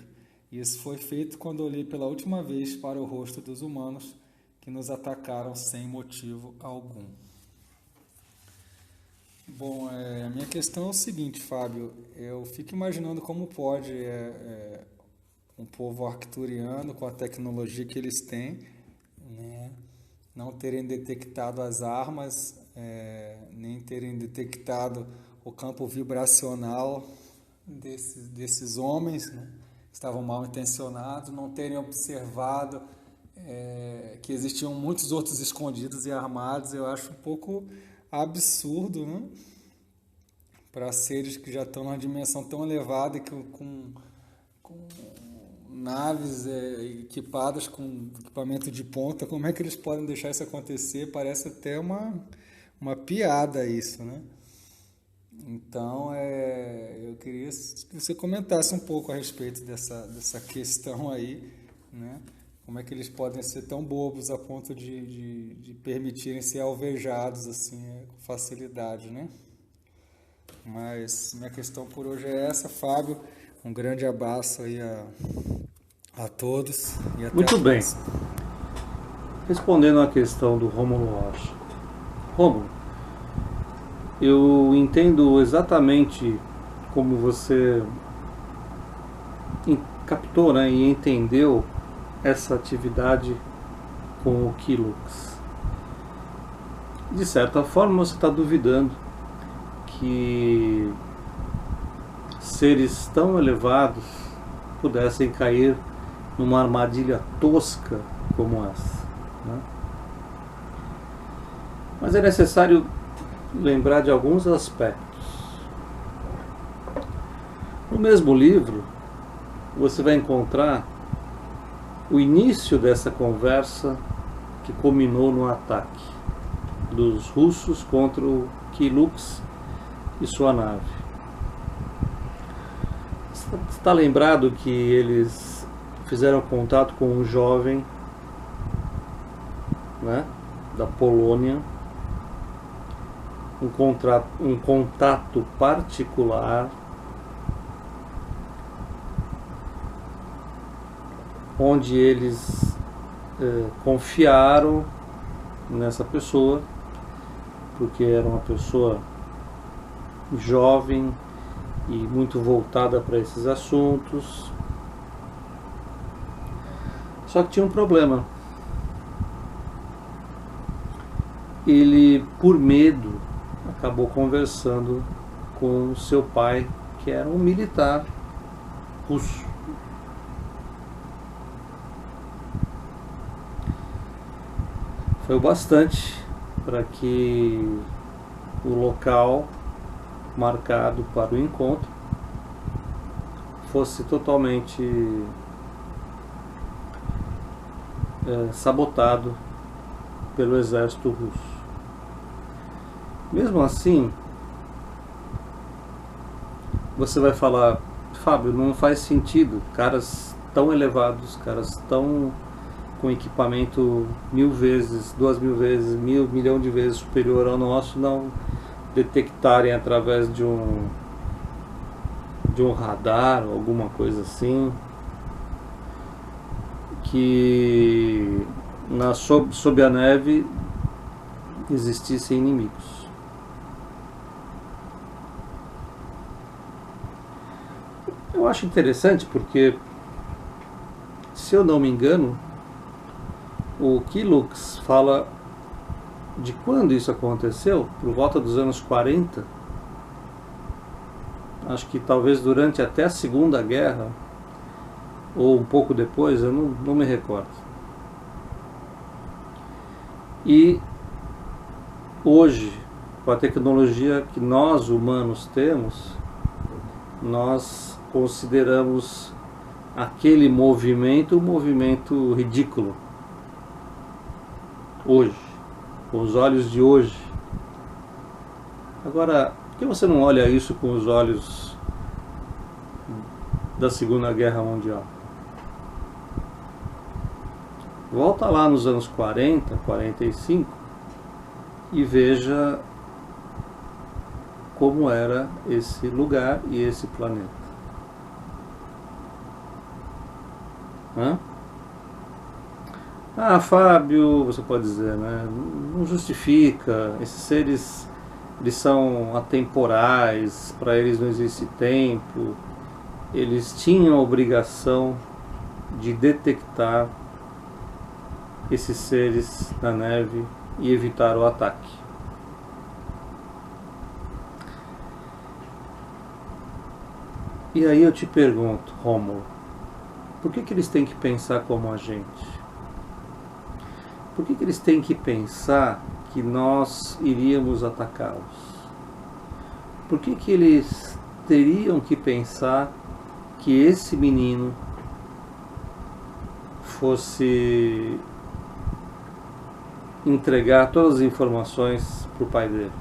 e isso foi feito quando olhei pela última vez para o rosto dos humanos que nos atacaram sem motivo algum. Bom, a minha questão é o seguinte, Fábio, eu fico imaginando como pode um povo arcturiano, com a tecnologia que eles têm, né, não terem detectado as armas, nem terem detectado o campo vibracional desses homens, né, que estavam mal intencionados, não terem observado que existiam muitos outros escondidos e armados. Eu acho um pouco absurdo, né? Para seres que já estão numa dimensão tão elevada e com naves equipadas com equipamento de ponta, como é que eles podem deixar isso acontecer? Parece até uma piada isso, né? Então, eu queria que você comentasse um pouco a respeito dessa questão aí, né? Como é que eles podem ser tão bobos a ponto de permitirem ser alvejados assim, com facilidade, né? Mas minha questão por hoje é essa, Fábio. Um grande abraço aí a todos e até Muito a bem. próxima. Respondendo à questão do Rômulo Rocha. Rômulo, eu entendo exatamente como você captou, né, e entendeu essa atividade com o Kilux. De certa forma, você está duvidando que seres tão elevados pudessem cair numa armadilha tosca como essa, né? Mas é necessário lembrar de alguns aspectos. No mesmo livro, você vai encontrar o início dessa conversa que culminou no ataque dos russos contra o Kilux e sua nave. Está lembrado que eles fizeram contato com um jovem, né, da Polônia, um contato particular, onde eles confiaram nessa pessoa, porque era uma pessoa jovem e muito voltada para esses assuntos. Só que tinha um problema. Ele, por medo, acabou conversando com seu pai, que era um militar russo. Foi o bastante para que o local marcado para o encontro fosse totalmente sabotado pelo exército russo. Mesmo assim, você vai falar, Fábio, não faz sentido, caras tão elevados, caras tão com equipamento 1000 vezes, 2000 vezes, 1 milhão de vezes superior ao nosso, não detectarem através de um radar ou alguma coisa assim, que sob a neve existissem inimigos. Eu acho interessante porque, se eu não me engano, o Kilux fala de quando isso aconteceu, por volta dos anos 40, acho que talvez durante até a Segunda Guerra, ou um pouco depois, eu não me recordo. E hoje, com a tecnologia que nós humanos temos, nós consideramos aquele movimento um movimento ridículo. Hoje, com os olhos de hoje. Agora, Por que você não olha isso com os olhos da Segunda Guerra Mundial? Volta lá nos anos 40, 45 e veja como era esse lugar e esse planeta. Hã? Ah, Fábio, você pode dizer, né? Não justifica. Esses seres, eles são atemporais, para eles não existe tempo. Eles tinham a obrigação de detectar esses seres na neve e evitar o ataque. E aí eu te pergunto, Rômulo, por que eles têm que pensar como a gente? Por que eles têm que pensar que nós iríamos atacá-los? Por que eles teriam que pensar que esse menino fosse entregar todas as informações para o pai dele?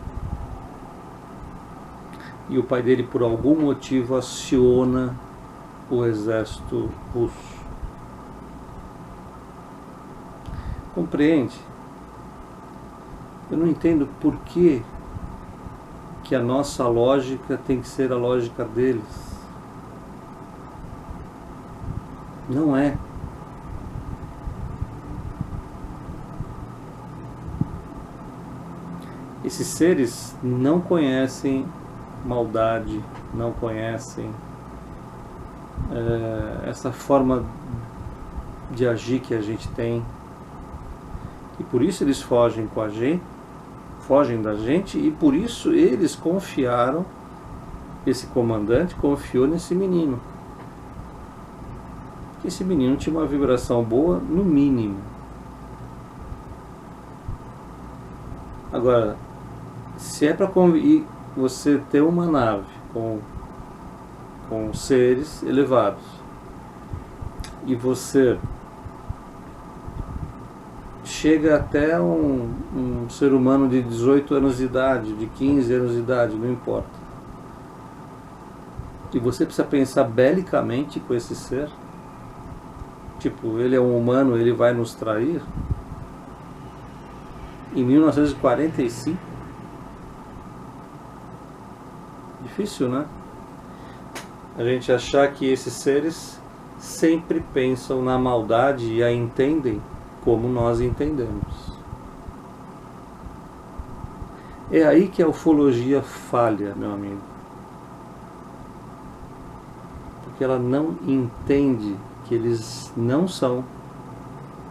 E o pai dele, por algum motivo, aciona o exército russo. Compreende? Eu não entendo por que a nossa lógica tem que ser a lógica deles. Não é. Esses seres não conhecem maldade, não conhecem essa forma de agir que a gente tem, e por isso eles fogem com a gente, fogem da gente, e por isso eles confiaram, esse comandante confiou nesse menino, que esse menino tinha uma vibração boa, no mínimo. Agora, se é para você ter uma nave com seres elevados e você chega até um ser humano de 18 anos de idade, de 15 anos de idade, não importa, e você precisa pensar belicamente com esse ser, tipo, ele é um humano, ele vai nos trair, em 1945, difícil, né? A gente achar que esses seres sempre pensam na maldade e a entendem como nós entendemos. É aí que a ufologia falha, meu amigo. Porque ela não entende que eles não são,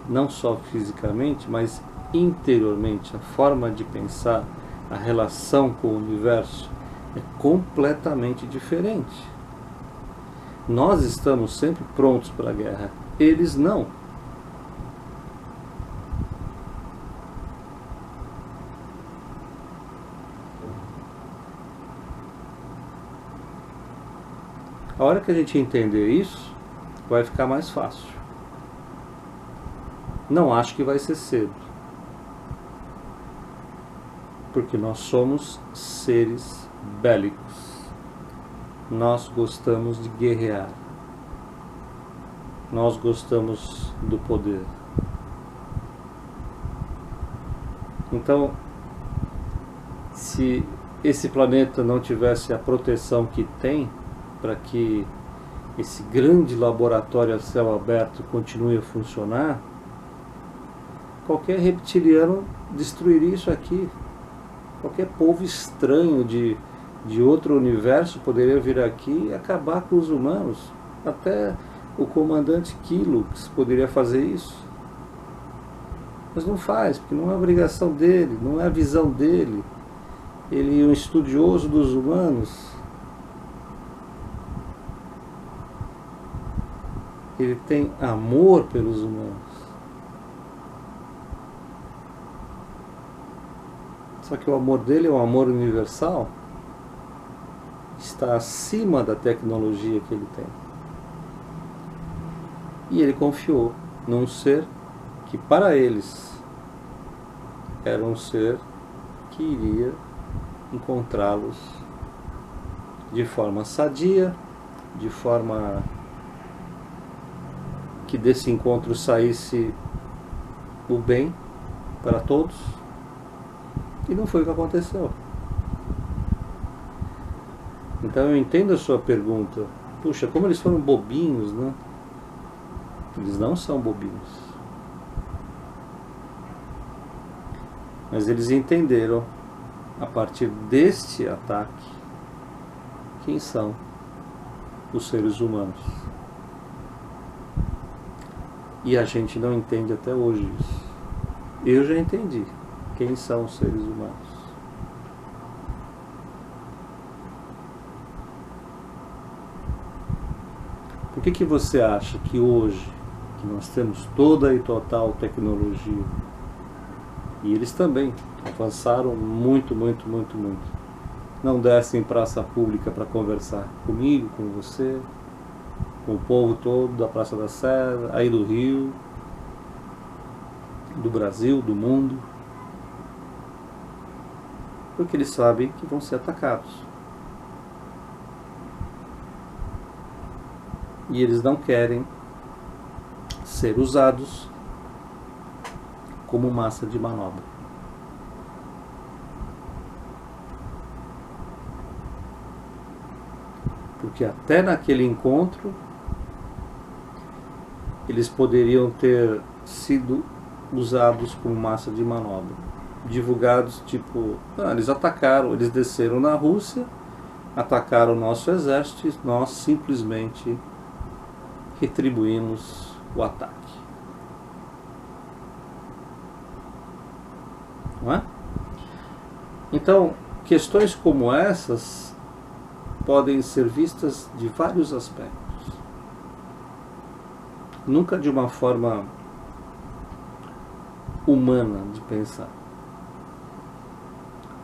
não só fisicamente, mas interiormente. A forma de pensar, a relação com o universo é completamente diferente. Nós estamos sempre prontos para a guerra, eles não. A hora que a gente entender isso, vai ficar mais fácil. Não acho que vai ser cedo, porque nós somos seres bélicos. Nós gostamos de guerrear. Nós gostamos do poder. Então, se esse planeta não tivesse a proteção que tem, para que esse grande laboratório a céu aberto continue a funcionar, qualquer reptiliano destruiria isso aqui. Qualquer povo estranho de outro universo poderia vir aqui e acabar com os humanos. Até o comandante Kilux poderia fazer isso. Mas não faz, porque não é a obrigação dele, não é a visão dele. Ele é um estudioso dos humanos. Ele tem amor pelos humanos. Só que o amor dele é um amor universal. Está acima da tecnologia que ele tem. E ele confiou num ser que para eles era um ser que iria encontrá-los de forma sadia, de forma que desse encontro saísse o bem para todos, e não foi o que aconteceu. Então eu entendo a sua pergunta. Puxa, como eles foram bobinhos, né? Eles não são bobinhos. Mas eles entenderam, a partir deste ataque, quem são os seres humanos. E a gente não entende até hoje isso. Eu já entendi quem são os seres humanos. Por que você acha que hoje, que nós temos toda e total tecnologia, e eles também avançaram muito, não descem em praça pública para conversar comigo, com você, com o povo todo da Praça da Sé, aí do Rio, do Brasil, do mundo, porque eles sabem que vão ser atacados. E eles não querem ser usados como massa de manobra. Porque até naquele encontro eles poderiam ter sido usados como massa de manobra. Divulgados tipo, eles atacaram, eles desceram na Rússia, atacaram o nosso exército e nós simplesmente retribuímos o ataque. Não é? Então, questões como essas podem ser vistas de vários aspectos. Nunca de uma forma humana de pensar.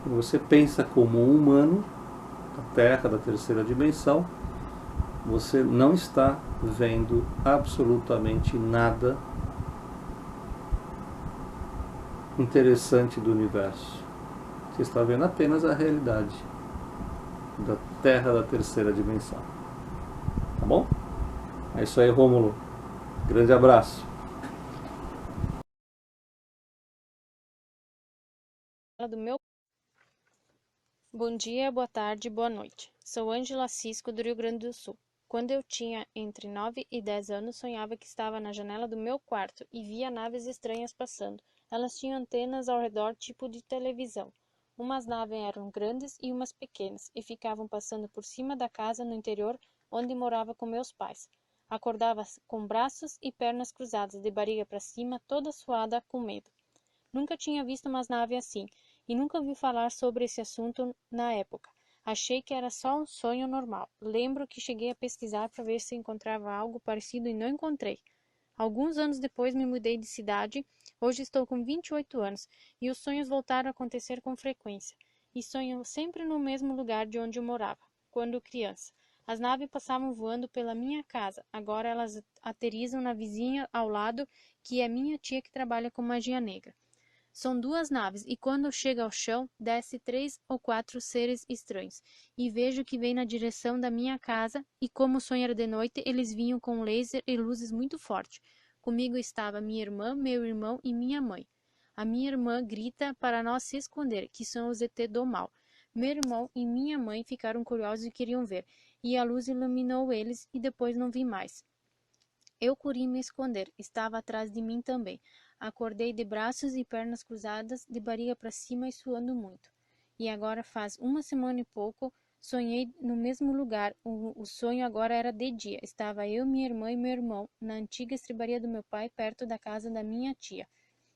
Você pensa como um humano da Terra, da terceira dimensão, você não está vendo absolutamente nada interessante do universo. Você está vendo apenas a realidade da Terra da terceira dimensão. Tá bom? É isso aí, Rômulo. Grande abraço. Do meu... Bom dia, boa tarde, boa noite. Sou Ângela Cisco, do Rio Grande do Sul. Quando eu tinha entre 9 e 10 anos, sonhava que estava na janela do meu quarto e via naves estranhas passando. Elas tinham antenas ao redor, tipo de televisão. Umas naves eram grandes e umas pequenas, e ficavam passando por cima da casa no interior, onde morava com meus pais. Acordava com braços e pernas cruzadas, de barriga para cima, toda suada, com medo. Nunca tinha visto umas naves assim, e nunca ouvi falar sobre esse assunto na época. Achei que era só um sonho normal. Lembro que cheguei a pesquisar para ver se encontrava algo parecido e não encontrei. Alguns anos depois me mudei de cidade. Hoje estou com 28 anos e os sonhos voltaram a acontecer com frequência. E sonho sempre no mesmo lugar de onde eu morava, quando criança. As naves passavam voando pela minha casa. Agora elas aterrissam na vizinha ao lado, que é minha tia que trabalha com magia negra. São 2 naves, e quando chega ao chão, desce 3 ou 4 seres estranhos, e vejo que vem na direção da minha casa, e como o sonho era de noite, eles vinham com laser e luzes muito fortes. Comigo estava minha irmã, meu irmão e minha mãe. A minha irmã grita para nós se esconder, que são os ET do mal. Meu irmão e minha mãe ficaram curiosos e queriam ver, e a luz iluminou eles, e depois não vi mais. Eu corri me esconder, estava atrás de mim também. Acordei de braços e pernas cruzadas, de barriga para cima e suando muito. E agora faz 1 semana e pouco, sonhei no mesmo lugar. O sonho agora era de dia. Estava eu, minha irmã e meu irmão, na antiga estribaria do meu pai, perto da casa da minha tia.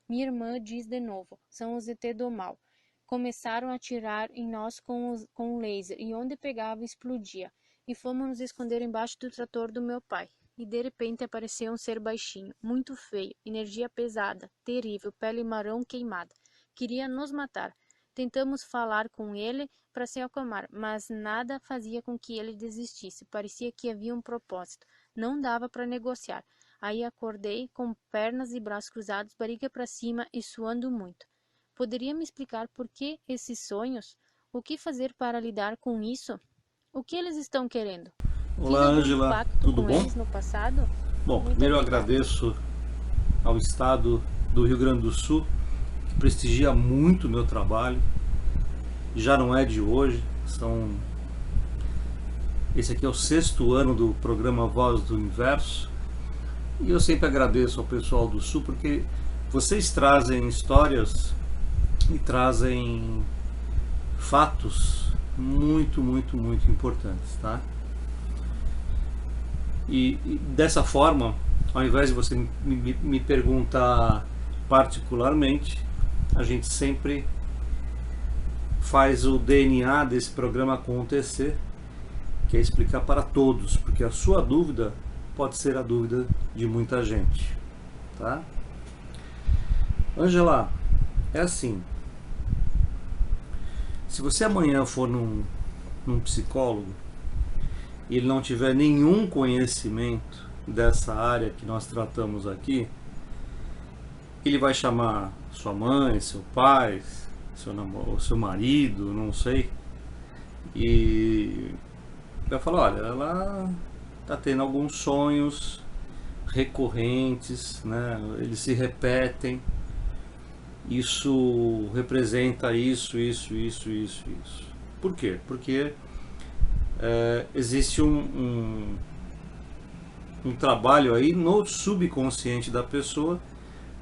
Minha irmã diz de novo, são os ET do mal. Começaram a atirar em nós com laser, e onde pegava explodia. E fomos nos esconder embaixo do trator do meu pai. E de repente apareceu um ser baixinho, muito feio, energia pesada, terrível, pele marrom queimada. Queria nos matar. Tentamos falar com ele para se acalmar, mas nada fazia com que ele desistisse. Parecia que havia um propósito. Não dava para negociar. Aí acordei com pernas e braços cruzados, barriga para cima e suando muito. Poderia me explicar por que esses sonhos? O que fazer para lidar com isso? O que eles estão querendo? Olá, Fiz algum Ângela, pacto tudo com bom? eles no passado? Bom, Muito primeiro eu obrigada. agradeço ao Estado do Rio Grande do Sul, que prestigia muito o meu trabalho. Já não é de hoje, esse aqui é o 6º ano do programa Voz do Universo. E eu sempre agradeço ao pessoal do Sul, porque vocês trazem histórias e trazem fatos muito, muito, muito importantes, tá? E dessa forma, ao invés de você me perguntar particularmente, a gente sempre faz o DNA desse programa acontecer, que é explicar para todos, porque a sua dúvida pode ser a dúvida de muita gente, tá? Ângela, é assim, se você amanhã for num psicólogo e ele não tiver nenhum conhecimento dessa área que nós tratamos aqui, ele vai chamar sua mãe, seu pai, seu marido, não sei, e vai falar, olha, ela está tendo alguns sonhos recorrentes, né? Eles se repetem, isso representa isso. Por quê? Porque existe um trabalho aí no subconsciente da pessoa,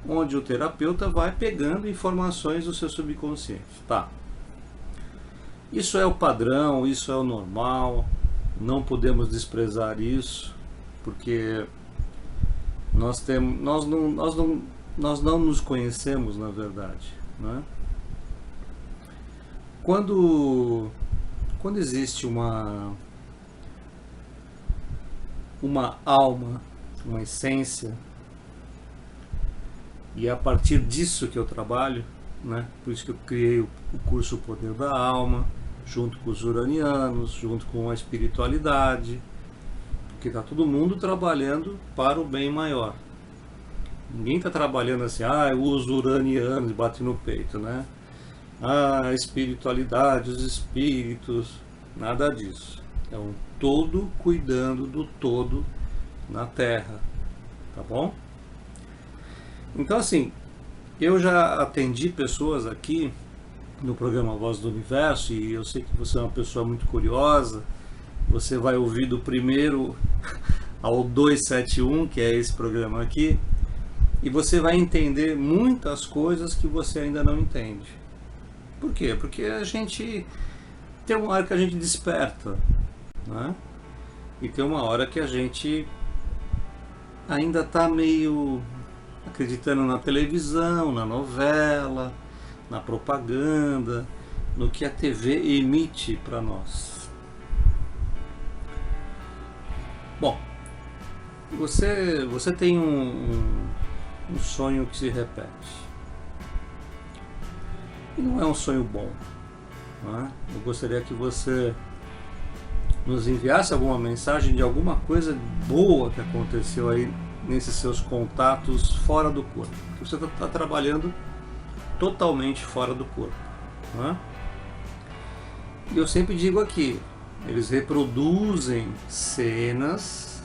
onde o terapeuta vai pegando informações do seu subconsciente. Tá. Isso é o padrão, isso é o normal, não podemos desprezar isso, porque nós não nos conhecemos, na verdade, né? Quando existe uma alma, uma essência, e é a partir disso que eu trabalho, né? Por isso que eu criei o curso Poder da Alma, junto com os uranianos, junto com a espiritualidade, porque está todo mundo trabalhando para o bem maior. Ninguém está trabalhando assim, os uranianos, bate no peito, né? A espiritualidade, os espíritos, nada disso. É um todo cuidando do todo na Terra, tá bom? Então, assim, eu já atendi pessoas aqui no programa Voz do Universo, e eu sei que você é uma pessoa muito curiosa. Você vai ouvir do primeiro ao 271, que é esse programa aqui, e você vai entender muitas coisas que você ainda não entende. Por quê? Porque a gente tem uma hora que a gente desperta, né? E tem uma hora que a gente ainda está meio acreditando na televisão, na novela, na propaganda, no que a TV emite para nós. Bom, você tem um sonho que se repete. E não é um sonho bom, né? Eu gostaria que você nos enviasse alguma mensagem de alguma coisa boa que aconteceu aí nesses seus contatos fora do corpo. Porque você está trabalhando totalmente fora do corpo, né? E eu sempre digo aqui, eles reproduzem cenas,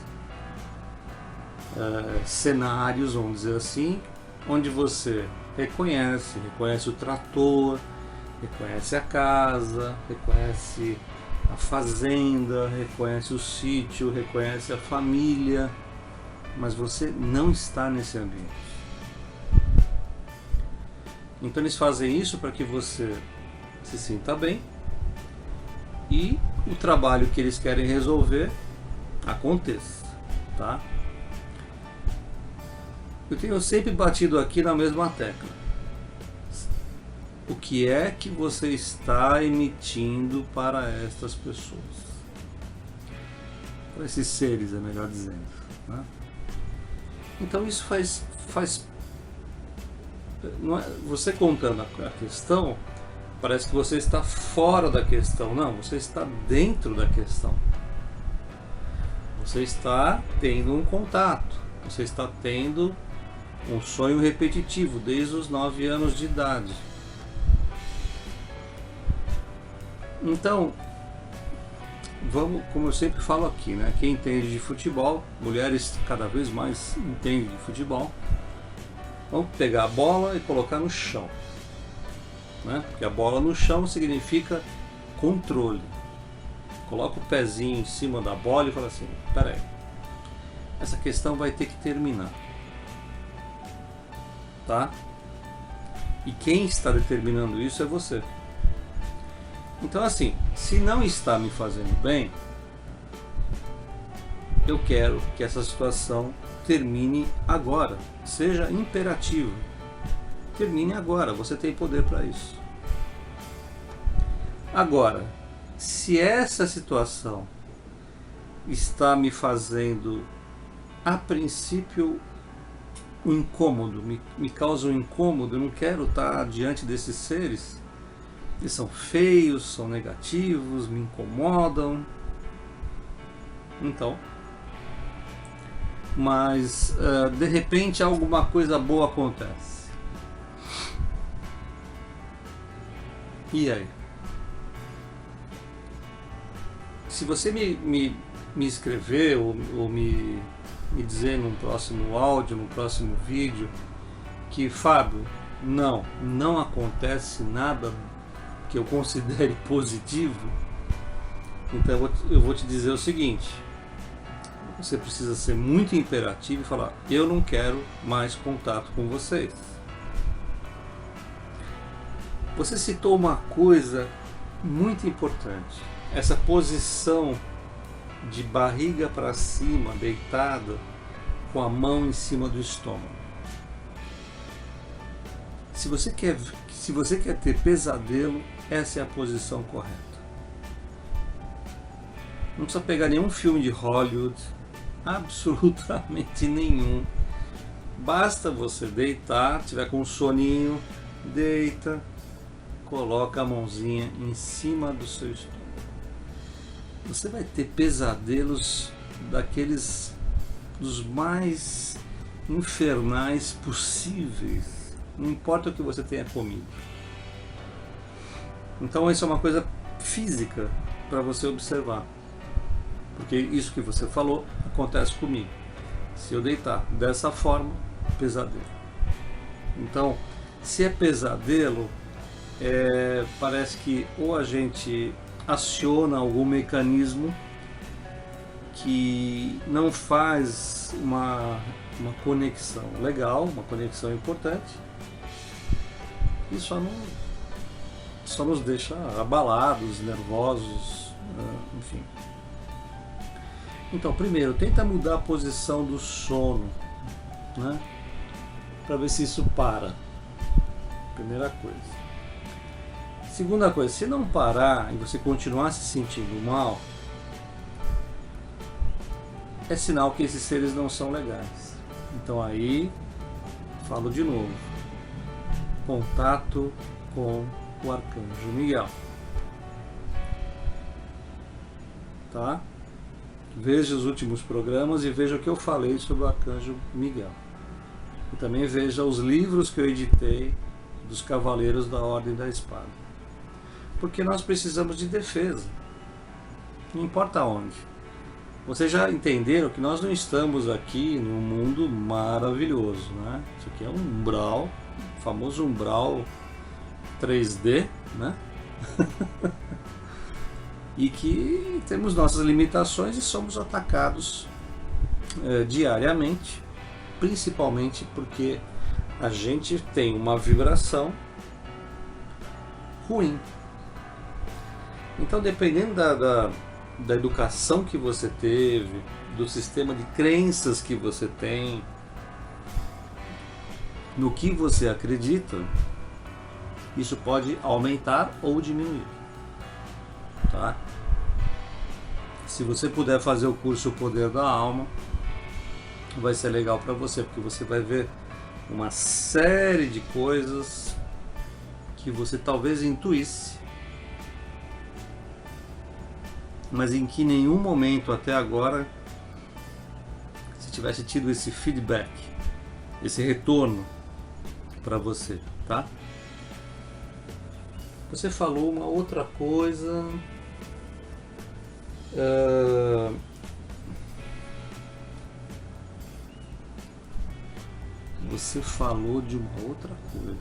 cenários, vamos dizer assim, onde você reconhece o trator, reconhece a casa, reconhece a fazenda, reconhece o sítio, reconhece a família, mas você não está nesse ambiente. Então eles fazem isso para que você se sinta bem e o trabalho que eles querem resolver aconteça, tá? Eu tenho sempre batido aqui na mesma tecla. O que é que você está emitindo para estas pessoas? Para esses seres, é melhor dizendo, né? Então isso faz não é, você contando a questão, parece que você está fora da questão. Não, você está dentro da questão. Você está tendo um contato. Você está tendo um sonho repetitivo desde os 9 anos de idade. Então, vamos, como eu sempre falo aqui, né? Quem entende de futebol, mulheres cada vez mais entendem de futebol, vamos pegar a bola e colocar no chão, né? Porque a bola no chão significa controle. Coloca o pezinho em cima da bola e fala assim, peraí, essa questão vai ter que terminar, tá? E quem está determinando isso é você. Então assim, se não está me fazendo bem, eu quero que essa situação termine agora. Seja imperativo. Termine agora, você tem poder para isso. Agora, se essa situação está me fazendo, a princípio, um incômodo, me causa um incômodo, eu não quero estar diante desses seres, eles são feios, são negativos, me incomodam. Então, mas de repente alguma coisa boa acontece. E aí? Se você me escrever ou me dizer num próximo áudio, num próximo vídeo, que Fábio, não acontece nada que eu considere positivo, então eu vou te dizer o seguinte: você precisa ser muito imperativo e falar, eu não quero mais contato com vocês. Você citou uma coisa muito importante, essa posição de barriga para cima, deitada, com a mão em cima do estômago. Se você quer ter pesadelo, essa é a posição correta. Não precisa pegar nenhum filme de Hollywood, absolutamente nenhum. Basta você deitar, tiver com um soninho, deita, coloca a mãozinha em cima do seu estômago. Você vai ter pesadelos daqueles dos mais infernais possíveis, não importa o que você tenha comido. Então isso é uma coisa física para você observar, porque isso que você falou acontece comigo. Se eu deitar dessa forma, pesadelo. Então, se é pesadelo, parece que ou a gente aciona algum mecanismo que não faz uma conexão legal, uma conexão importante, e só nos deixa abalados, nervosos, enfim. Então, primeiro, tenta mudar a posição do sono, né? Para ver se isso para. Primeira coisa. Segunda coisa, se não parar e você continuar se sentindo mal, é sinal que esses seres não são legais. Então aí, falo de novo, contato com o Arcanjo Miguel. Tá? Veja os últimos programas e veja o que eu falei sobre o Arcanjo Miguel. E também veja os livros que eu editei dos Cavaleiros da Ordem da Espada. Porque nós precisamos de defesa, não importa onde. Vocês já entenderam que nós não estamos aqui num mundo maravilhoso, né? Isso aqui é um umbral, o famoso umbral 3D, né? E que temos nossas limitações e somos atacados diariamente, principalmente porque a gente tem uma vibração ruim. Então, dependendo da educação que você teve, do sistema de crenças que você tem, no que você acredita, isso pode aumentar ou diminuir. Tá? Se você puder fazer o curso O Poder da Alma, vai ser legal para você, porque você vai ver uma série de coisas que você talvez intuísse, mas em que nenhum momento até agora você tivesse tido esse feedback, esse retorno para você, tá? Você falou uma outra coisa. Você falou de uma outra coisa.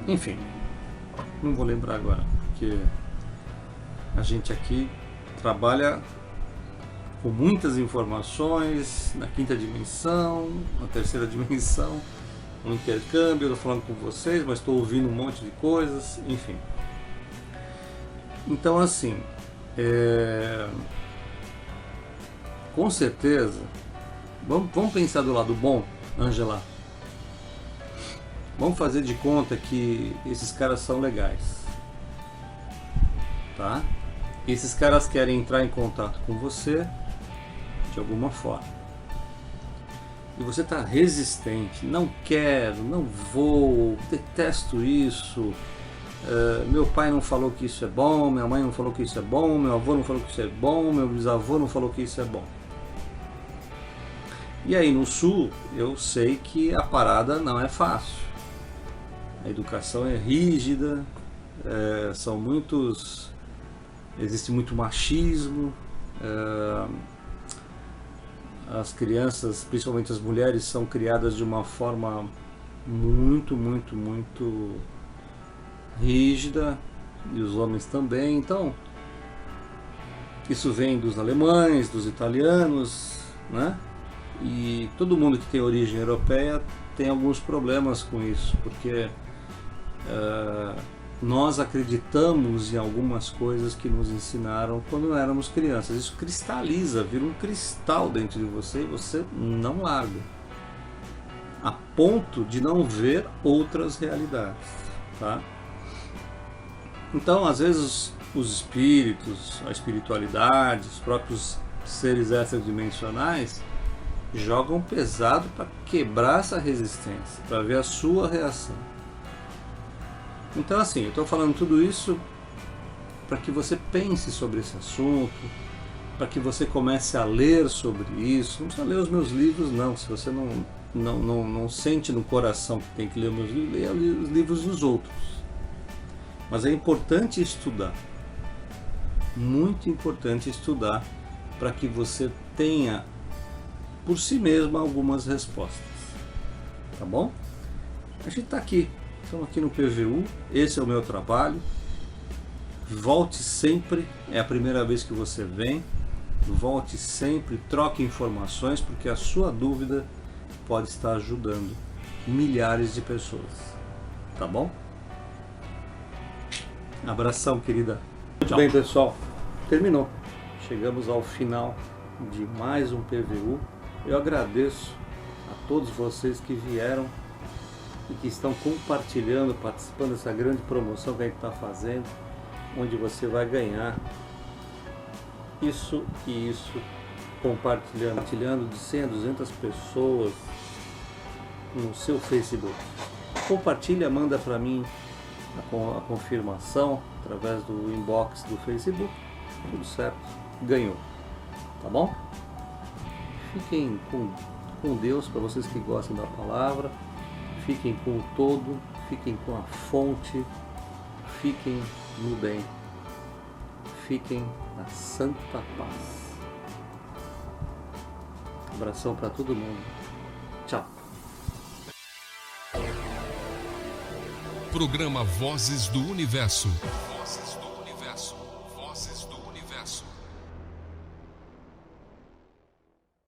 Enfim, não vou lembrar agora, porque a gente aqui trabalha com muitas informações na quinta dimensão, na terceira dimensão, um intercâmbio. Eu estou falando com vocês, mas estou ouvindo um monte de coisas, enfim. Então, assim, com certeza, vamos pensar do lado bom, Ângela. Vamos fazer de conta que esses caras são legais, tá? Esses caras querem entrar em contato com você de alguma forma. E você está resistente, não quero, não vou, detesto isso. Meu pai não falou que isso é bom, minha mãe não falou que isso é bom, meu avô não falou que isso é bom, meu bisavô não falou que isso é bom. E aí no Sul eu sei que a parada não é fácil. A educação é rígida, existe muito machismo, as crianças, principalmente as mulheres, são criadas de uma forma muito rígida, e os homens também. Então, isso vem dos alemães, dos italianos, né? E todo mundo que tem origem europeia tem alguns problemas com isso, porque nós acreditamos em algumas coisas que nos ensinaram quando éramos crianças. Isso cristaliza, vira um cristal dentro de você e você não larga, a ponto de não ver outras realidades, tá? Então, às vezes, os espíritos, a espiritualidade, os próprios seres extradimensionais jogam pesado para quebrar essa resistência, para ver a sua reação. Então, assim, eu estou falando tudo isso para que você pense sobre esse assunto, para que você comece a ler sobre isso. Não precisa ler os meus livros, não. Se você não sente no coração que tem que ler meus livros, leia os livros dos outros. Mas é importante estudar, muito importante estudar, para que você tenha por si mesmo algumas respostas, tá bom? A gente está aqui, estamos aqui no PVU, esse é o meu trabalho. Volte sempre, é a primeira vez que você vem, volte sempre, troque informações, porque a sua dúvida pode estar ajudando milhares de pessoas, tá bom? Abração, querida. Muito bem, pessoal, terminou. Chegamos ao final de mais um PVU. Eu agradeço a todos vocês que vieram e que estão compartilhando, participando dessa grande promoção que a gente está fazendo, onde você vai ganhar isso e isso, compartilhando de 100 a 200 pessoas no seu Facebook. Compartilha, manda para mim a confirmação através do inbox do Facebook. Tudo certo, ganhou, tá bom? Fiquem com Deus, para vocês que gostam da palavra. Fiquem com o todo, fiquem com a fonte, fiquem no bem, fiquem na santa paz. Abração para todo mundo. Tchau. Programa Vozes do Universo.